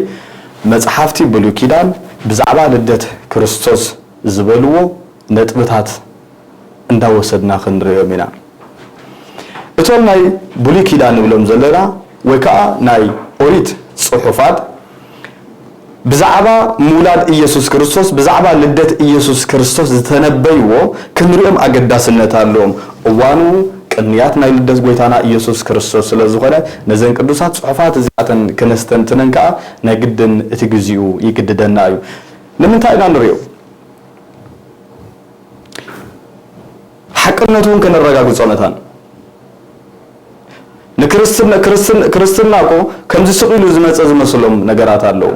መጽሓፍቲ ብሉይ ኪዳን ብዛዕባ ልደት ክርስቶስ ዝበልዎ ነጥብታት እንዳወሰድና ክንሪኦም ኢና እቶም ናይ ብሉይ ኪዳን ንብሎም ዘለና ወይ ከዓ ናይ ኦሪት ጽሑፋት ብዛዕባ ሙላድ ኢየሱስ ክርስቶስ ብዛዕባ ልደት ኢየሱስ ክርስቶስ ዝተነበይዎ ክንሪኦም ኣገዳስነት ኣለዎም እዋኑ ቅንያት ናይ ልደት ጎይታና ኢየሱስ ክርስቶስ ስለዝኾነ ነዘን ቅዱሳት ጽሑፋት እዚኣተን ክነስተንትነን ከዓ ናይ ግድን እቲ ግዜኡ ይግድደና እዩ ንምንታይ ኢና ንሪኦ ሓቅነቱን ክንረጋግጾ መታን ንክርስትና እኮ ከምዚ ስቂሉ ዝመፀ ዝመስሎም ነገራት ኣለዉ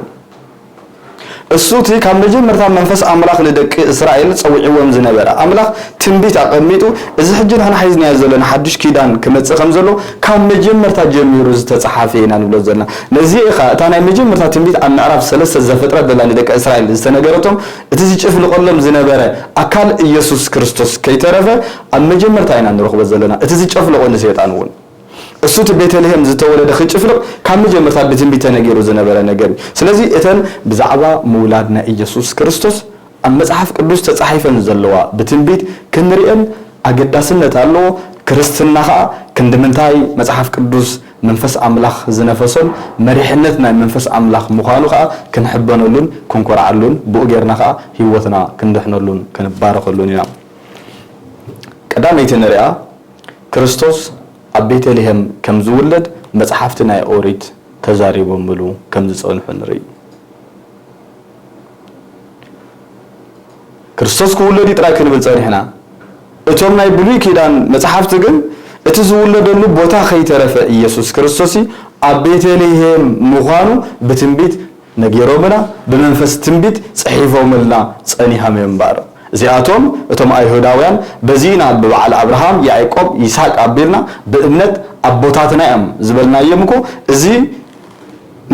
እሱቲ ካብ መጀመርታ መንፈስ ኣምላኽ ንደቂ እስራኤል ፀውዒዎም ዝነበረ ኣምላኽ ትንቢት ኣቐሚጡ እዚ ሕጂ ንሕና ሒዝና ዘለና ሓድሽ ኪዳን ክመጽእ ከም ዘሎ ካብ መጀመርታ ጀሚሩ ዝተጻሓፈ ኢና ንብሎ ዘለና ነዚ ኢኻ እታ ናይ መጀመርታ ትንቢት ኣብ ምዕራፍ 3 ዘፍጥረት ዘላ ንደቂ እስራኤል ዝተነገረቶም እቲ ዝጭፍልቆሎም ዝነበረ ኣካል ኢየሱስ ክርስቶስ ከይተረፈ ኣብ መጀመርታ ኢና ንረኽቦ ዘለና እቲ ዝጨፍልቆ ንሰይጣን እውን እሱት ቤተልሔም ዝተወለደ ክጭፍልቅ ካብ መጀመርታ ብትንቢት ተነገሩ ዝነበረ ነገር ስለዚ እተን ብዛዕባ ምውላድና ኢየሱስ ክርስቶስ ኣብ መጽሓፍ ቅዱስ ተጻሒፈን ዘለዋ ብትንቢት ክንሪአን ኣገዳስነት ኣለዎ ክርስትና ከዓ ክንድምንታይ መጽሓፍ ቅዱስ መንፈስ ኣምላኽ ዝነፈሶም መሪሕነት ናይ መንፈስ ኣምላኽ ምዃኑ ከዓ ክንሕበነሉን ክንኮርዓሉን ብኡ ጌርና ከዓ ህይወትና ክንድሕነሉን ክንባረኸሉን ኢና ቀዳመይቲ ንሪኣ ክርስቶስ ኣብ ቤተልሔም ከም ዝውለድ መጽሓፍቲ ናይ ኦሪት ተዛሪቦምሉ ከም ዝጸንሑ ንርኢ ክርስቶስ ክውለድ ጥራይ ክንብል ጸኒሕና እቶም ናይ ብሉይ ኪዳን መጽሓፍቲ ግን እቲ ዝውለደሉ ቦታ ከይተረፈ ኢየሱስ ክርስቶስ ኣብ ቤተልሔም ምዃኑ ብትንቢት ነጊሮምና ብመንፈስ ትንቢት ጽሒፎምልና ጸኒሖም እምበር እዚኣቶም እቶም ኣይሁዳውያን በዚና ብበዓል አብርሃም ያዕቆብ ይስሐቅ አቢልና በእምነት አቦታትና እዮም ዝበልናዮም እኮ እዚ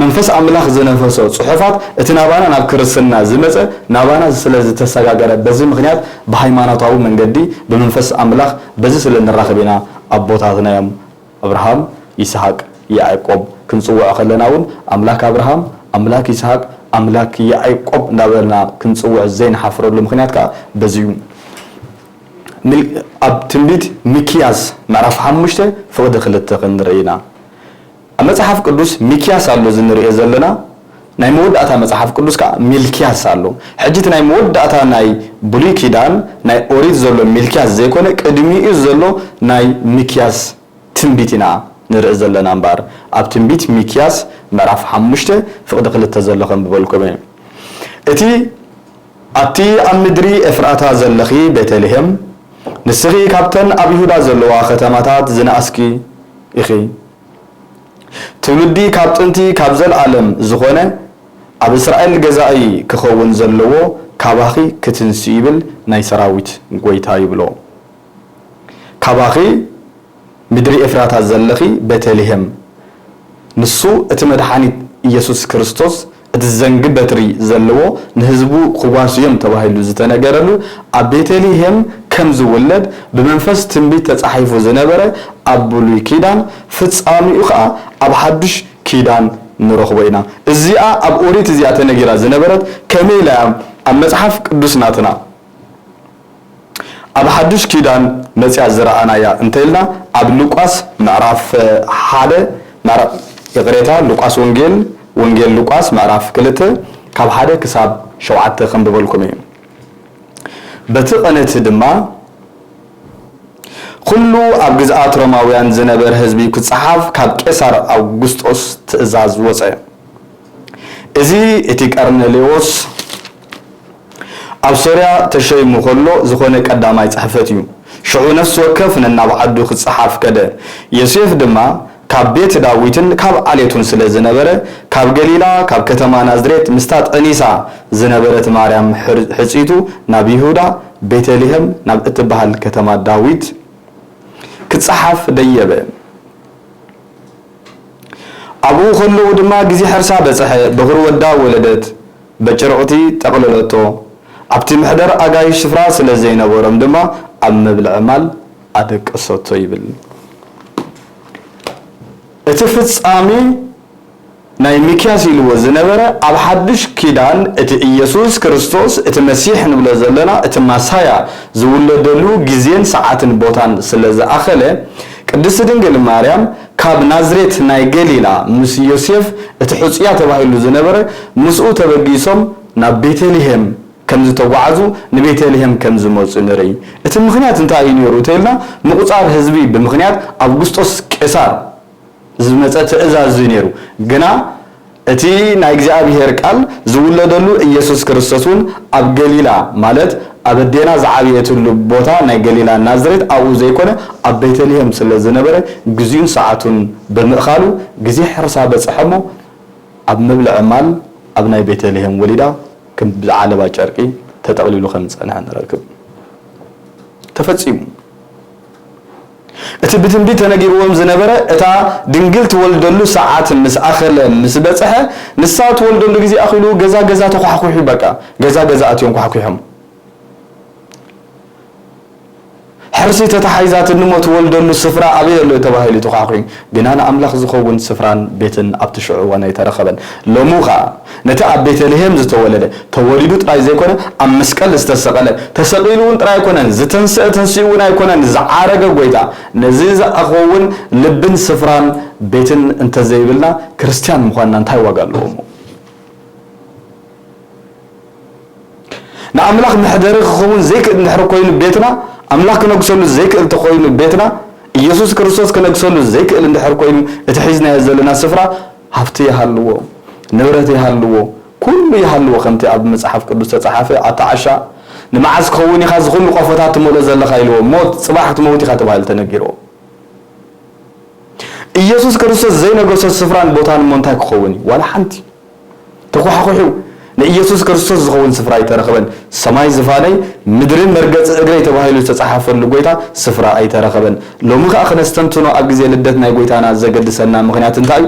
መንፈስ አምላኽ ዝነፈሶ ጽሑፋት እቲ ናባና ናብ ክርስትና ዝመጸ ናባና ስለዝተሰጋገረ በዚ ምክንያት በሃይማኖታዊ መንገዲ በመንፈስ አምላኽ በዚ ስለንራኸብና አቦታትና እዮም አብርሃም ይስሐቅ ያዕቆብ ክንጽውዕ ከለናውን አምላክ አብርሃም አምላክ ይስሐቅ ኣምላክ ያዕቆብ እንዳበልና ክንጽውዕ ዘይንሓፍረሉ ምክንያት ከዓ በዚዩ ኣብ ትንቢት ሚክያስ ምዕራፍ 5 ፍቅዲ 2 ክንርኢና ኣብ መጽሓፍ ቅዱስ ሚክያስ ኣሎ ዝንርኦ ዘለና ናይ መወዳእታ መጽሓፍ ቅዱስ ከዓ ሚልክያስ ኣሎ ሕጂት ናይ መወዳእታ ናይ ብሉይ ኪዳን ናይ ኦሪት ዘሎ ሚልክያስ ዘይኮነ ቅድሚኡ ዘሎ ናይ ሚክያስ ትንቢት ኢና ንርኢ ዘለና እምበር ኣብ ትንቢት ሚክያስ ምዕራፍ 5 ፍቅዲ 2 ዘሎ ከንብበልኩም እየ እቲ ኣቲ ኣብ ምድሪ ኤፍራታ ዘለኺ ቤተልሔም ንስኺ ካብተን ኣብ ይሁዳ ዘለዋ ከተማታት ዝነኣስኪ ኢኺ ትውልዲ ካብ ጥንቲ ካብ ዘለዓለም ዝኾነ ኣብ እስራኤል ገዛኢ ክኸውን ዘለዎ ካባኺ ክትንሲ ይብል ናይ ሰራዊት ጎይታ ይብሎ ካባኺ ምድሪ ኤፍራታ ዘለኺ ቤተልሔም ንሱ እቲ መድኃኒት ኢየሱስ ክርስቶስ እቲ ዘንግ በትሪ ዘለዎ ንህዝቡ ክዋስዮም ተባሂሉ ዝተነገረሉ ኣብ ቤተልሔም ከም ዝውለድ ብመንፈስ ትንቢት ተጻሒፉ ዝነበረ ኣብ ብሉይ ኪዳን ፍጻሚኡ ከዓ ኣብ ሓድሽ ኪዳን ንረኽቦ ኢና እዚኣ ኣብ ኦሪት እዚኣ ተነጊራ ዝነበረት ከመይ ኢላ ኣብ መጽሓፍ ቅዱስ ናትና ኣብ ሓድሽ ኪዳን መጽያ ዝረኣናያ እንተኢልና ኣብ ሉቃስ ምዕራፍ 1 ምዕራፍ የቅሬታ ሉቃስ ወንጌል ሉቃስ ምዕራፍ 2 ካብ 1 ክሳብ 7 ክንብበልኩም እዩ በቲ ቀነቲ ድማ ኩሉ ኣብ ግዝኣት ሮማውያን ዝነበረ ህዝቢ ክጽሓፍ ካብ ቄሳር ኣውግስጦስ ትእዛዝ ወፀ እዚ እቲ ቀርኔሌዎስ ኣብ ሶርያ ተሸይሙ ከሎ ዝኾነ ቀዳማይ ጽሕፈት እዩ ሽዑ ነፍስ ወከፍ ነናብዓዱ ክጽሓፍ ከደ ዮሴፍ ድማ ካብ ቤት ዳዊትን ካብ ዓሌቱን ስለ ዝነበረ ካብ ገሊላ ካብ ከተማ ናዝሬት ምስታ ጠኒሳ ዝነበረት ማርያም ሕፂቱ ናብ ይሁዳ ቤተልሔም ናብ እትበሃል ከተማ ዳዊት ክጽሓፍ ደየበ ኣብኡ ከለዉ ድማ ግዜ ሕርሳ በጽሐ ብኽሪ ወዳ ወለደት በጭርቕቲ ጠቕለለቶ ኣብቲ ምሕደር ኣጋይሽ ስፍራ ስለ ዘይነበሮም ድማ ኣብ መብልዕ ማል ኣደቀሰቶ ይብል እቲ ፍጻሜ ናይ ሚክያስ ኢልዎ ዝነበረ ኣብ ሓድሽ ኪዳን እቲ ኢየሱስ ክርስቶስ እቲ መሲሕ ንብሎ ዘለና እቲ ማሳያ ዝውለደሉ ግዜን ሰዓትን ቦታን ስለ ዝኣኸለ ቅድስቲ ድንግል ማርያም ካብ ናዝሬት ናይ ገሊላ ምስ ዮሴፍ እቲ ሕፅያ ተባሂሉ ዝነበረ ምስኡ ተበጊሶም ናብ ቤተልሔም ከም ዝተጓዓዙ ንቤተልሔም ከም ዝመፁ ንርኢ እቲ ምክንያት እንታይ እዩ ነይሩ ተይልና ምቁፃር ህዝቢ ብምክንያት ኣውግስጦስ ቄሳር ዝመፀ ትእዛዝ ነይሩ ግና እቲ ናይ እግዚአብሔር ቃል ዝውለደሉ ኢየሱስ ክርስቶስን ኣብ ገሊላ ማለት ኣብ ደና ዝዓብየትሉ ቦታ ናይ ገሊላ ናዝሬት ኣብኡ ዘይኮነ ኣብ ቤተልሔም ስለ ዝነበረ ግዜን ሰዓቱን ብምእኻሉ ግዜ ሕርሳ በጽሐሞ ኣብ መብልዕ ማል ኣብ ናይ ቤተልሔም ወሊዳ ከም ብዓለባ ጨርቂ ተጠቕሊሉ ከም ጸንሐ ንረክብ ተፈጺሙ እቲ ብትንቢት ተነጊርዎም ዝነበረ እታ ድንግል ትወልደሉ ሰዓት ምስ ኣኸለ ምስ በጽሐ ንሳ ትወልደሉ ግዜ ኣኺሉ ገዛ ተኳሕኩሑ በቃ ገዛ ኣትዮም ኳሕኩሖም ሕርሲ ተታሓይዛት ንሞት ወልደሉ ስፍራ ኣብየሎ ተባሂሉ ተኳሕኩሑ ግና ንኣምላኽ ዝኸውን ስፍራን ቤትን ኣብቲ ሽዑ ዋና ይተረኸበን ሎሙኻ ነቲ ኣብ ቤተልሔም ዝተወለደ ተወሊዱ ጥራይ ዘይኮነ ኣብ መስቀል ዝተሰቐለ ተሰቒሉ እውን ጥራይ ኣይኮነን ዝተንስአ ተንስኡ እውን ኣይኮነን ዝዓረገ ጎይታ ነዚ ዝኣኸውን ልብን ስፍራን ቤትን እንተዘይብልና ክርስቲያን ምዃንና እንታይ ዋጋ ኣለዎ ንኣምላኽ ምሕደሪ ክኸውን ዘይክእል እንድሕር ኮይኑ ቤትና ኣምላኽ ክነግሰሉ ዘይክእል ተኾይኑ ቤትና ኢየሱስ ክርስቶስ ክነግሰሉ ዘይክእል እንድሕር ኮይኑ እቲ ሒዝናዮ ዘለና ስፍራ ሃብቲ ይሃልዎ ንብረት ይሃልዎ ኩሉ ይሃልዎ ከምቲ ኣብ መጽሓፍ ቅዱስ ተጻሓፈ ኣታዓሻ ንመዓዝ ክኸውን ኢኻ ዝኹሉ ቆፎታት ትመልኦ ዘለኻ ኢልዎ ሞት ጽባሕ ክትመውት ኢኻ ተባሂሉ ተነጊርዎ ኢየሱስ ክርስቶስ ዘይነገሶ ስፍራን ቦታን እንታይ ክኸውን ዋላ ሓንቲ ተኳሕኩሑ ንኢየሱስ ክርስቶስ ዝኸውን ስፍራ ኣይተረኸበን ሰማይ ዝፋነይ ምድርን መርገጽ እግሪ ተባሂሉ ዝተጻሓፈሉ ጎይታ ስፍራ ኣይተረኸበን ሎሚ ከዓ ክነስተንትኖ ኣብ ግዜ ልደት ናይ ጎይታና ዘገድሰና ምክንያት እንታይ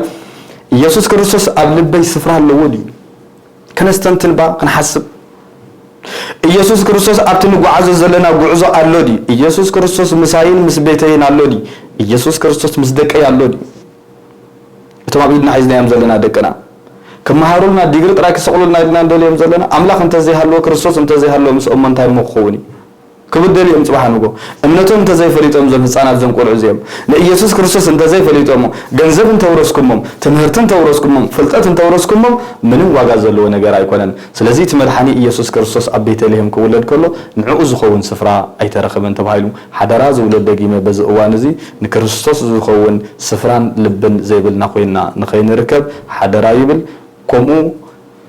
ኢየሱስ ክርስቶስ ኣብ ልበይ ስፍራ ኣለዎ ድዩ ክነስተንትን ባ ክንሓስብ ኢየሱስ ክርስቶስ ኣብቲ ንጓዓዞ ዘለና ጉዕዞ ኣሎ ድዩ ኢየሱስ ክርስቶስ ምሳይን ምስ ቤተይን ኣሎ ድዩ ኢየሱስ ክርስቶስ ምስ ደቀይ ኣሎ ድዩ እቶም ኣብ ኢድና ሒዝናዮም ዘለና ደቅና كمهارولنا ديجري تراك سقولنا إلنا ندليهم زلنا أملاك أنت زي هالو كريستوس أنت زي هالو مس أمنتاي مخوني كبدلي أم صباح نقول أمنتهم أنت زي فريتهم زم حسنا زم قول عزيم لإيسوس كريستوس أنت زي فريتهم جنزب أنت ورسكمهم تمهرت أنت ورسكمهم فلتات أنت ورسكمهم منو واجز اللي ونجار يكونن سلزيت مدحني إيسوس كريستوس أبيت لهم كولد كله نعوز خون سفرة أي ترخب أنت بهايلو حدا راز ولد دقيمة بز أوانزي نكريستوس زخون سفران لبن زي بالنقينا نخين ركب حدا رايبل كمو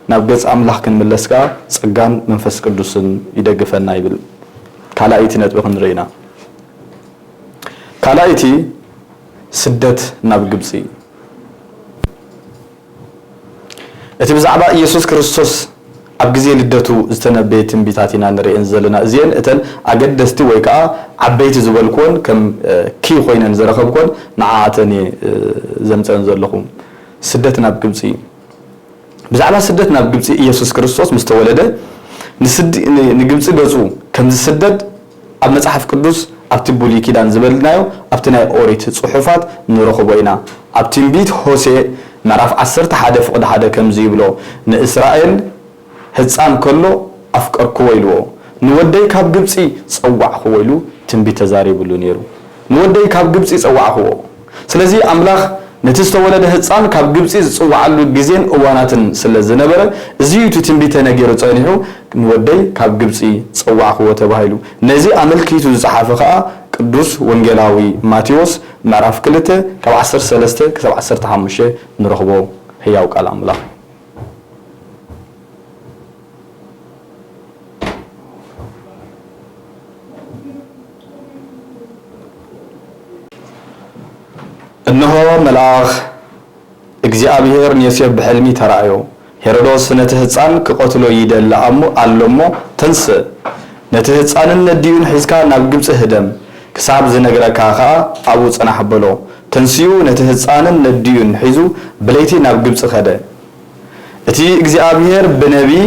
نبجس أملاك كن ملسكا سجان منفس قدوسن يدقفنا يبل كالايتي نتبخن رينا كالايتي سدت ناب قبسي اتي بزعبا يسوس كريستوس أبجزي لدتو استنبيت بيتاتنا نري انزلنا زين اتن أقدستي ويكا عبيت زبالكون كم كي خوين انزرخبكون نعاتني زمت انزلكم سدت ناب قبسي بزعبا سدت ناب قبسي يسوس كريستوس مستولده نقبسي قصو كم سدد أب مصحف قدوس أبتبولي كيدان زبلنايو أبتناي أوريت صحفات نرخبوينا أبتنبيت هوسي معرف عصرت حدا فقد حدا كم زيبلو نإسرائيل هتصان كله أفكار كويلو نودي كاب قبسي صوع خويلو تنبيت تزاري بلو نيرو نودي كاب قبسي صوع خو سلازي أملاخ نتستولد هتصان كاب قبسي صوع له جزين أواناتن سلزنبرة زيوتو تنبيت نجيرو تصانيهو نودي كاب قبسي صوع خو تبهايلو نزي عمل كيتو صحافة قدوس وانجيلاوي ماتيوس معرف كلته كاب 10 كتاب 15 نرخبو هياو قال أملاخ إنه ملاخ እግዚአብሔር ንዮሴፍ بحلمي ترأيو هيرودوس نتهصان كقتلو يدل ألمو تنس نتهصان نديون حزكا ناب ግብጽ هدم كساب زنغركا خا أبو صنح بلو تنسيو نتهصان نديون حزو بليتي ناب ግብጽ خده اتي እግዚአብሔር بنبي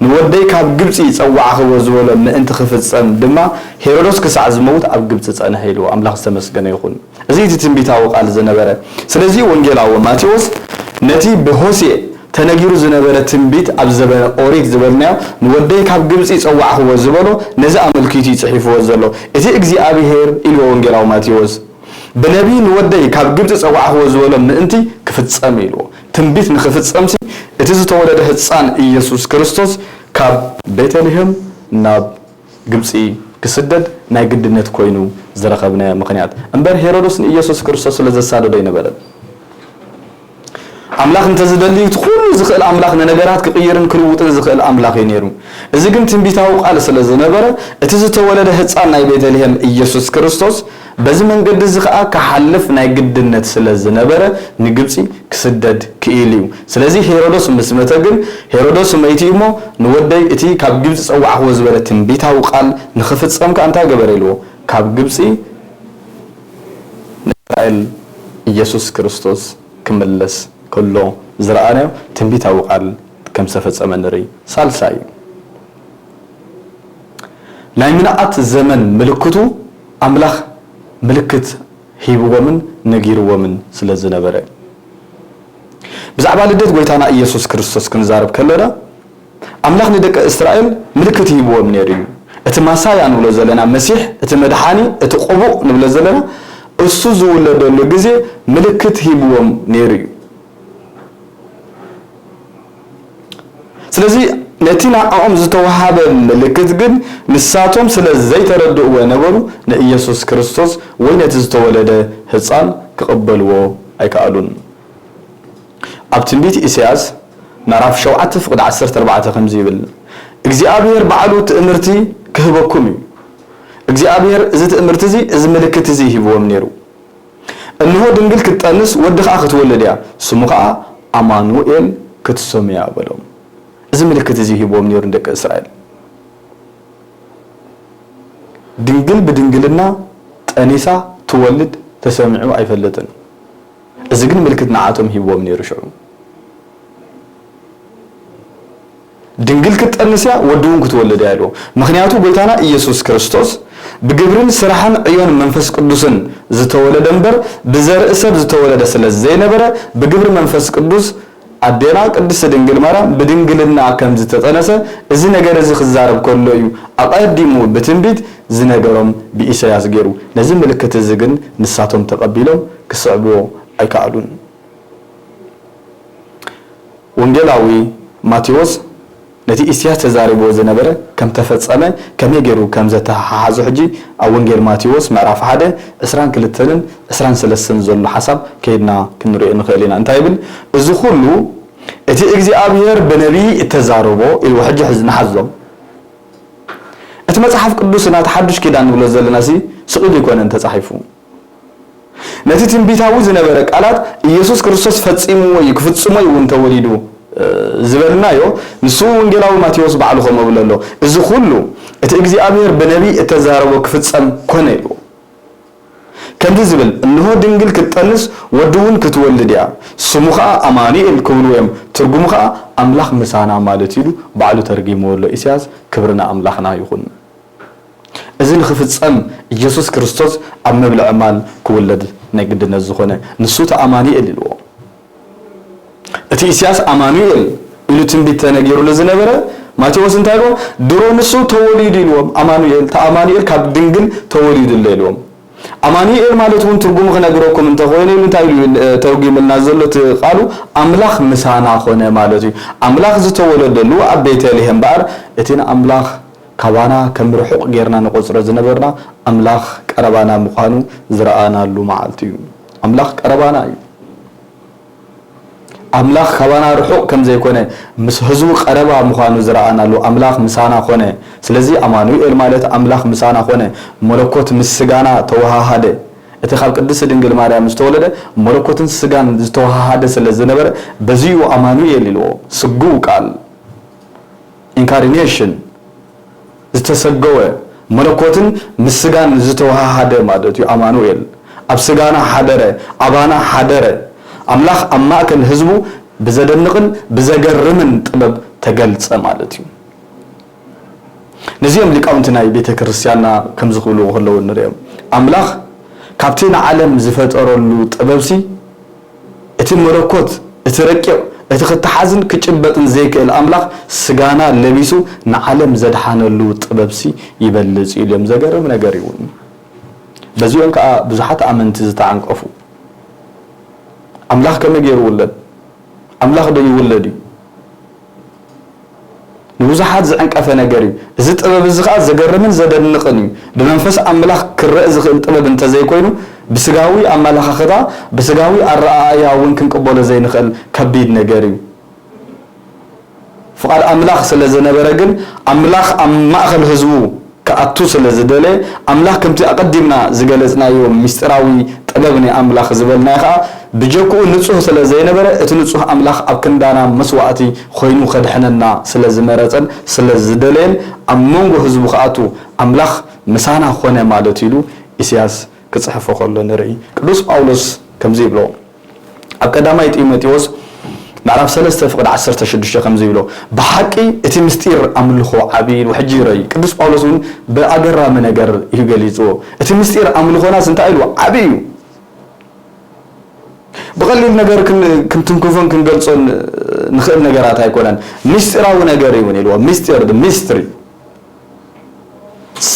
نودي كاب ግብጽ يصوعخ وزوله ምእንቲ خفصم دما هيرودوس كسع زموت اب ግብጽ صنح يلو املاح تمسገነ ይሁን እዚ ትንቢታው ቃል ዝነበረ ስለዚህ ወንጌላው ማቴዎስ ነቲ በሆሴ ተነጊሩ ዝነበረ ትንቢት ኣብ ዘበነ ኦሪት ዝበልናዮ ንወደይ ካብ ግብጽ ይጽዋዕዎ ዝበሎ ነዚ አመልኪቱ ይጽሒፍዎ ዘሎ እቲ እግዚአብሔር ኢሉ ወንጌላው ማቴዎስ በነቢ ንወደይ ካብ ግብጽ ይጽዋዕዎ ዝበሎ ምእንቲ ክፍጸም ኢሉ ትንቢት ንክፍጸምሲ እቲ ዝተወለደ ህፃን ኢየሱስ ክርስቶስ ካብ ቤተልሔም ናብ ግብጽ كسدد نايقدنت كوينو زرخبنا مخنيات امبر هيرودوس ኢየሱስ ክርስቶስ ለዘሳደደ ይነበረ አምላክ እንተዝደልዩ ሁሉ ዝኽእል አምላክ ነገራት ክቅይርን ክልውጥን ዝኽእል አምላክ ይነሩ እዚ ግን ትንቢታው ቃል ስለዝነበረ እቲ ዝተወለደ ህፃን ናይ ቤተልሔም ኢየሱስ ክርስቶስ በዚ መንገድ ዝኸአ ከሐልፍ ናይ ግድነት ስለዝነበረ ንግብጽ ክስደድ ክኢልዩ ስለዚህ ሄሮዶስ መስመተ ግን ሄሮዶስ መይቲሞ ንወደይ እቲ ካብ ግብጽ ጽዋዕዎ ዝበለ ትንቢታው ቃል ንኽፍጸም ካንታ ገበረልዎ ካብ ግብጽ እስራኤል ኢየሱስ ክርስቶስ ክመለስ كله زرعنا تنبيت أو قال كم سفت أمنري سالساي لا يمنعت الزمن ملكته أملاخ ملكت هيب ومن نجير ومن سلزنا برا بس عبالة دت قويتانا إيسوس كريستوس كنزارب كلنا أملاخ ندك إسرائيل ملكت هيب ومن يريو اتماساي أنو لزلنا مسيح اتمدحاني اتقبو نبلزلنا السوزو ولا لجزء ملكت هيب ومن يريو ስለዚህ ነቲና አኦም ዝተወሃበ ምልክት ግን ንሳቶም ስለዘይ ተረድኡ ወነበሩ ለኢየሱስ ክርስቶስ ወይ ነቲ ዝተወለደ ህፃን ክቀበልዎ ኣይከኣሉን ኣብ ትንቢት ኢሳያስ ምዕራፍ 7 ፍቅድ 14 ከምዚ ይብል እግዚአብሔር በዓሉ ትእምርቲ ክህበኩም እዩ እግዚአብሔር እዚ ትእምርቲ እዚ እዚ ምልክት እዚ ሂብዎም ነይሩ እንሆ ድንግል ክትጠንስ ወድኻ ክትወለድ እያ ስሙ ከዓ አማኑኤል ክትሰምያ በሎም እዚ ምልክት እዚ ሂቦም ነይሩ እንደቀ እስራኤል ድንግል በድንግልና ጠኒሳ ትወልድ ተሰምዑ አይፈለጥን እዚ ግን ምልክት ናዓቶም ሂቦም ነይሩ ሽዑ ድንግል ክትጠንስያ ወድውን ክትወልድ ያሎ ምክንያቱ ጎይታና ኢየሱስ ክርስቶስ بجبرين سرحان عيون منفس قدوسن زتولد انبر بزرع سب زتولد سلزي نبرة بجبر منفس قدوس ኣዴና ቅድስት ድንግል ማርያም ብድንግልና ከም ዝተጸነሰ እዚ ነገር እዚ ክዛረብ ከሎ እዩ ኣቀዲሙ ብትንቢት ዝነገሮም ብኢሳያስ ገይሩ ነዚ ምልክት እዚ ግን ንሳቶም ተቀቢሎም ክስዕብዎ ኣይከኣሉን ወንጌላዊ ማቴዎስ ነቲ ኢሳያስ ተዛሪቦ ዝነበረ ከም ተፈጸመ ከመይ ገይሩ ከም ዘተሓሓዙ ሕጂ ኣብ ወንጌል ማቴዎስ ምዕራፍ 1 22ን 23ን ዘሎ ሓሳብ ከይድና ክንሪኦ ንኽእል ኢና እንታይ ይብል እዚ ኩሉ እቲ እግዚአብሔር በነቢይ እተዛረቦ ኢሉ ሕጂ ንሓዞም እቲ መጽሓፍ ቅዱስና ተሓድሽ ኪዳን ንብሎ ዘለና ሲ ስቕል ይኮነን ተጻሒፉ ነቲ ትንቢታዊ ዝነበረ ቃላት ኢየሱስ ክርስቶስ ፈጺምዎ ይክፍጽሞ ይውን ተወሊዱ ዝበልናዮ ንሱ ወንጌላዊ ማቴዎስ ባዕሉ ከም ብለሎ እዚ ኩሉ እቲ እግዚአብሔር በነቢይ እተዛረቦ ክፍጸም ኮነ ኢሉ ከምዚ ዝብል እንሆ ድንግል ክትጠንስ ወድውን ክትወልድ ያ ስሙ ኸኣ ኣማኑኤል ክብሉ እዮም ትርጉሙ ኸኣ ኣምላኽ ምሳና ማለት ኢሉ ባዕሉ ተርጊምዎ ኢሳያስ ክብርና ኣምላኽና ይኹን እዚ ንኽፍጸም ኢየሱስ ክርስቶስ ኣብ መብልዕ ማል ክውለድ ናይ ግድነት ዝኾነ ንሱ ተኣማኑኤል ኢልዎ እቲ ኢሳያስ ኣማኑኤል ኢሉ ትንቢት ተነጊሩሉ ዝነበረ ማቴዎስ እንታይ ኢልዎ ድሮ ንሱ ተወሊዱ ኢልዎም ኣማኑኤል ካብ ድንግል ተወሊዱ ኢልዎም ኣማኑኤል ማለት እውን ትርጉሙ ክነግረኩም እንተኾይኑ እንታይ ተርጉምልና ዘሎ ቃሉ ኣምላኽ ምሳና ኾነ ማለት እዩ ኣምላኽ ዝተወለደሉ ኣብ ቤተልሔም በኣር እቲ ኣምላኽ ካባና ከም ርሑቕ ጌርና ንቆፅሮ ዝነበርና ኣምላኽ ቀረባና ምዃኑ ዝረኣናሉ መዓልቲ እዩ ኣምላኽ ቀረባና እዩ ኣምላኽ ካባና ርሑቕ ከም ዘይኮነ ምስ ህዝቡ ቀረባ ምዃኑ ዝረኣናሉ ኣምላኽ ምሳና ኾነ ስለዚ ኣማኑኤል ማለት ኣምላኽ ምሳና ኾነ መለኮት ምስ ስጋና ተወሃሃደ እቲ ካብ ቅድስት ድንግል ማርያም ዝተወለደ መለኮትን ስጋን ዝተወሃሃደ ስለ ዝነበረ በዚኡ ኣማኑኤል ኢልዎ ስጉው ቃል ኢንካርኔሽን ዝተሰገወ መለኮትን ምስ ስጋን ዝተወሃሃደ ማለት እዩ ኣማኑኤል ኣብ ስጋና ሓደረ ኣባና ሓደረ ኣምላኽ ኣብ ማእከል ህዝቡ ብዘደንቕን ብዘገርምን ጥበብ ተገልጸ ማለት እዩ ነዚኦም ሊቃውንቲ ናይ ቤተ-ክርስቲያንና ከም ዝኽብሉ ከለዉ ንሪኦም ኣምላኽ ካብቲ ንዓለም ዝፈጠረሉ ጥበብሲ እቲ መለኮት እቲ ረቂቕ እቲ ክትሓዝን ክጭበጥን ዘይክእል ኣምላኽ ስጋና ለቢሱ ንዓለም ዘድሓነሉ ጥበብሲ ይበልጽ ኢሎም ዘገርም ነገር እዩ በዚኦም ከዓ ብዙሓት ኣመንቲ ዝተዓንቀፉ ኣምላኽ ከመይ ገይሩ ውለድ ኣምላኽ ዶ ይውለድ እዩ ንብዙሓት ዝዕንቀፈ ነገር እዩ እዚ ጥበብ እዚ ከዓ ዘገርምን ዘደንቕን እዩ ብመንፈስ ኣምላኽ ክርአ ዝኽእል ጥበብ እንተዘይኮይኑ ብስጋዊ ኣመላኻኽታ ብስጋዊ ኣረኣእያ እውን ክንቅበሎ ዘይንኽእል ከቢድ ነገር እዩ ፍቓድ ኣምላኽ ስለ ዝነበረ ግን ኣምላኽ ኣብ ማእኸል ህዝቡ كأتو سلزدله أملاك كم تأقدمنا زجلسنا يوم مستراوي طلبني أملاك زبلنا خا بجوكو نصوح سلزينا برا اتنصوح أملاك أبكندانا مسواتي خوينو خدحنا سلزمرتن سلزدلين أمونغو حزبو خاتو أملاك مسانا خونا مالتيلو إسياس كتصحفو خلو نري قدوس باولوس كم زيبلو أبكدامايت إيمتيوس معرف سلسة فقد 16 خمسة يبلو بحقي اتمستير أملخو عبير وحجيري قدوس باولوسون بأجر من أجر يجلسوا اتمستير أملخو ناس انتقلوا عبير بقلل نجار كنتم كوفن كنقلصون نخل نجارات هاي كونان مستير أو نجاري ونيلوا مستير the mystery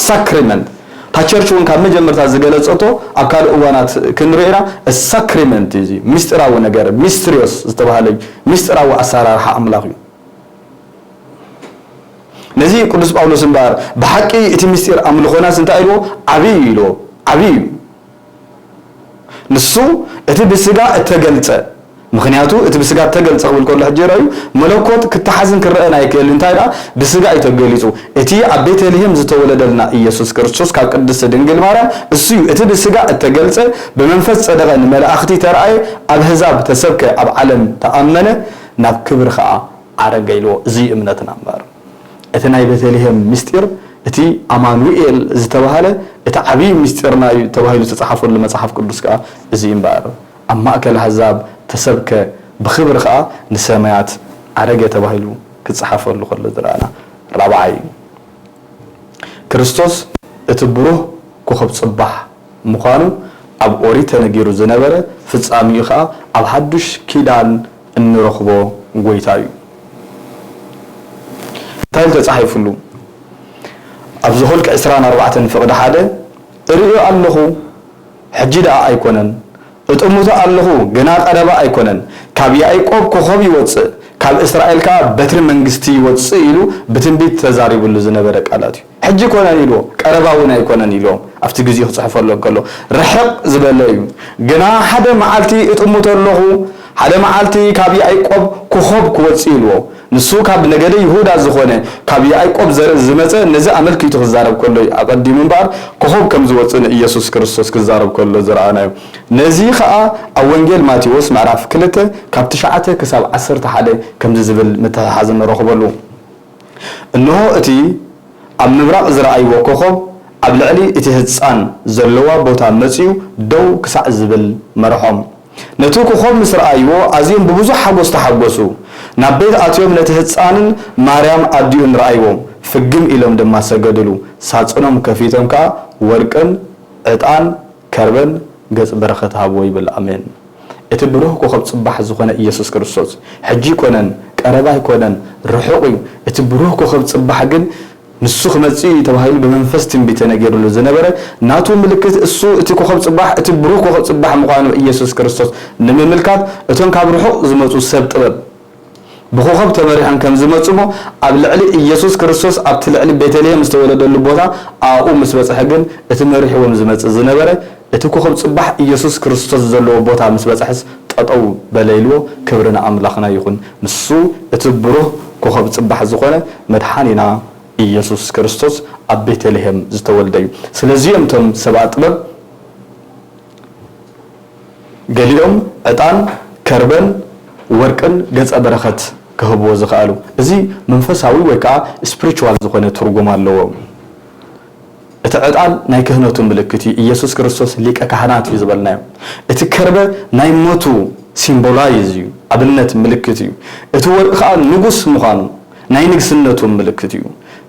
sacrament تشرشون كم جمرت هذا أتو أكال أوانات كنريرا الساكرمنت يزي مستر أو نجار ميستريوس استبهالي مستر أو أسرار حاملاقي نزي قدس باولوس بار بحكي إتمستير أملخونا سنتايلو عبي نسو إتبسجا إتجلت مخنياتو إتبسجا تجلت أقول كل حجرايو ملوكوت كتحزن كرأنا يكيل انتايرا بسجا إتجلتو إتي أبيت لهم زتولدنا يسوع كريستوس كقدس دينجل مارا السيو إتبسجا إتجلت بمنفس صدقة ملا أختي ترأي الحزاب تسبك أب علم تأمنه ناب كبر خاء عرجيلو زي إمنتنا مار إتنا يبيت لهم مستير إتي أمانوئيل زتوهله إتعبي مستيرنا توهيلو تتصحفون لما تصحف قدس كا زي مبار أما أكل الحزاب تسبك بخبر خاء نسمعت عرجة توهيلو كتصحفون لخل درانا رابعي كريستوس اتبروه كخب صباح مقانو أب أوريت نجيرو زنبرة في الصامي خاء أب حدش كيدان النرخبو ጎይታ እዩ እንታይ ተጻሒፉሉ ኣብ ዝሆልቀ 24 ፍቅዲ 1 እሪኦ ኣለኹ ሕጂ ደኣ ኣይኮነን እጥሙተ ኣለኹ ገና ቀረባ ኣይኮነን ካብ ያዕቆብ ኮኸብ ይወፅእ ካብ እስራኤል ካ በትሪ መንግስቲ ይወፅእ ኢሉ ብትንቢት ተዛሪቡሉ ዝነበረ ቃላት እዩ ሕጂ ኮነን ኢሉ ቀረባውን ኣይኮነን ኢሉ ኣብቲ ግዜ ክጽሕፈሉ ከሎ ረሕቕ ዝበለ እዩ ገና ሓደ መዓልቲ እጥሙተ ኣለኹ ሓደ መዓልቲ ካብ ያዕቆብ ኮኸብ ክወፅእ ኢሉ ንሱ ካብ ነገደ ይሁዳ ዝኾነ ካብ ያዕቆብ ዘርኢ ዝመፀ ነዚ ኣመልኪቱ ክዛረብ ከሎ ኣቀዲሙ እምበር ኮኸብ ከም ዝወፅእ ኢየሱስ ክርስቶስ ክዛረብ ከሎ ዝረኣናዮ ነዚ ከዓ ኣብ ወንጌል ማቴዎስ ምዕራፍ 2 ካብ 9 ክሳብ 11 ከም ዝብል መተሓሓዝ ንረኽበሉ እንሆ እቲ ኣብ ምብራቕ ዝረኣይዎ ኮኸብ ኣብ ልዕሊ እቲ ህፃን ዘለዋ ቦታ መፅዩ ደው ክሳዕ ዝብል መርሖም ነቱ ኮኸብ ምስ ረኣይዎ ኣዝዮም ብብዙሕ ሓጎስ ተሓጎሱ ናብ ቤት ኣትዮም ነቲ ህፃንን ማርያም ኣዲኡን ረኣይዎም ፍግም ኢሎም ድማ ሰገድሉ ሳጽኖም ከፊቶም ከዓ ወርቅን ዕጣን ከርበን ገጽ በረኸት ሃብዎ ይብል ኣሜን እቲ ብሩህ ኮኸብ ጽባሕ ዝኾነ ኢየሱስ ክርስቶስ ሕጂ ኮነን ቀረባ ይኮነን ርሑቕ እዩ እቲ ብሩህ ኮኸብ ጽባሕ ግን ንሱ ክመጽእ ተባሂሉ በመንፈስ ትንቢት ተነገሩሉ ዝነበረ ናቱ ምልክት እሱ እቲ ኮኸብ ጽባሕ እቲ ብሩህ ኮኸብ ጽባሕ ምዃኑ ኢየሱስ ክርስቶስ ንምምልካት እቶም ካብ ርሑቕ ዝመጹ ሰብ ጥበብ بخوخب تمريحن كم زمتسمو أب لعلي يسوع كريستوس أب تلعلي بيتليهم استولد اللبوتا أو مسبت حجن اتمريح ومزمت زنبرة اتكوخب صباح يسوع كريستوس زلوا بوتا مسبت حس تطو بليلو كبرنا أملاخنا يكون نسو اتبروه كوخب صباح زخونة مدحانينا يسوع كريستوس أب بيتليهم استولدوا سلزيهم تم سبعة باب قاليهم عطان كربن وركن جزء بركات كهبوا زخالو زي منفساوي وكا spiritual زخونة ترجم الله اتعال ناي كهنوتون ملكتي يسوع كريستوس ليك كهنات يزبلنا اتكربه ناي موتو سيمبولايز يو ابنت ملكتي اتورق خال نغوس مخانو ناي نغسنتون ملكتي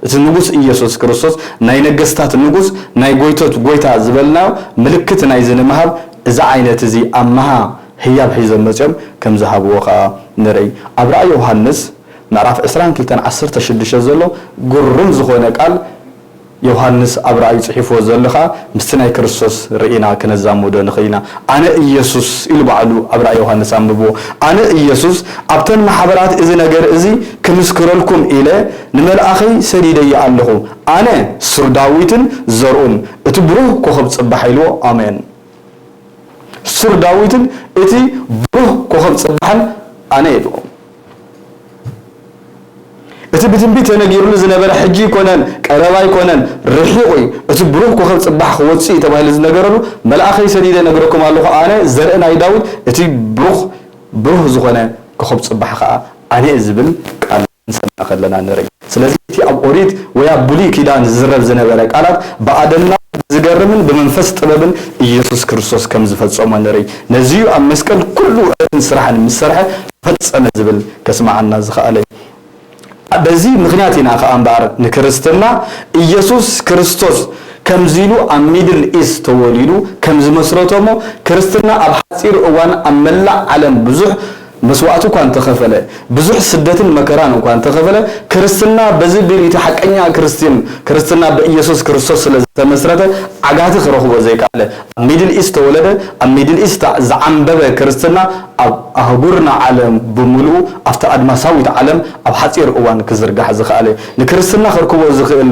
ات نغوس يسوع كريستوس ناي نغستات نغوس ناي غويتوت غويتا زبلنا ملكت ناي زنمهاب اذا عينت زي امها هي بحيز المجم كم ذهب وقع نري أبرأ يوحنس نعرف إسرائيل كلتن عصر تشد شزلو قرن زخونة قال يوحنس أبرأ يصحفه زلخا مستناي كريستوس رئينا كنزام ودن خينا أنا إيسوس إلو بعلو أبرأ يوحنس عمبو أنا إيسوس أبتن محبرات إذن أجر إذي كنذكر لكم إلى نمر أخي سريدي الله أنا سرداويتن زرون اتبروه كوخب صباحيلو آمين سر داويتن اتي بروح كوخب صباحا انا يدو اتي بتنبيت نغيرو زنبر حجي كونن قرباي كونن رحيقي اتي بروح كوخب صباح خوصي تبايل زنغرلو ملائكه سديده نغركم الله انا زرنا داوود اتي بروح زخونه كوخب صباح خا انا ازبل قال نسمع خلنا نري ስለዚህ እቲ ኣብ ኦሪት ወይ ኣብ ብሉይ ኪዳን ዝዝረብ ዝነበረ ቃላት በአደና ዝገርምን በመንፈስ ጥበብን ኢየሱስ ክርስቶስ ከም ዝፈጸመ ነሪ ነዚዩ ኣብ መስቀል ኩሉ ስራሕን ምስሰርሐ ፈጸመ ዝብል ከስማዓና ዝኸኣለ በዚ ምክንያት ኢና ከአንባር ንክርስትና ኢየሱስ ክርስቶስ ከምዚሉ ኣብ ሚድል ኢስት ተወሊዱ ከም ዝመስረቶሞ ክርስትና ኣብ ሓፂር እዋን ኣብ መላእ ዓለም ብዙሕ مسواتو كان تخفله بزح سدة مكران وكان تخفله كريستنا بزبير يتحققنا كريستنا بيسوع كريستوس لزمسرته عقاد خرخو زي قال ميدل ايست ولد ميدل ايست زعمبه كريستنا اهبرنا عالم بملو افت ادمساويت عالم اب حصير اوان كزرغح زخاله لكريستنا خركو زخيل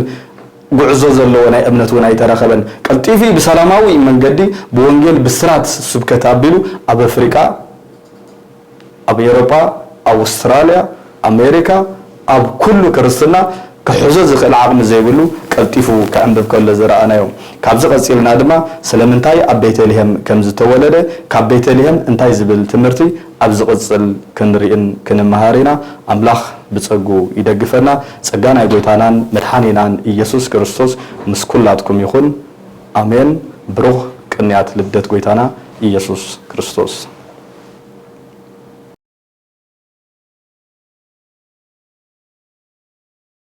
ጉዕዞ ዘለዎ ናይ እምነት ወናይ ተረኸበን ቀልጢፊ በሰላማዊ መንገዲ በወንጌል ብስራት ስብከት አቢሉ ኣብ አፍሪካ أب أوروبا أو أستراليا أمريكا أب كل كرستنا كحزز العالم زي بلو كالتيفو كأنبب كل زرعنا يوم كابز قصيلنا دما سلمنታይ أب بيتلهم كم زتولد كاب بيتلهم انتاي زبل تمرتي أبز قصل كنرين كنمهارينا أملاخ بتصقو يدقفنا صقانا يقويتانان مدحانينان يسوع كريستوس مسكولاتكم يخون آمين بروح كنيات لبدت قويتانا يسوع كريستوس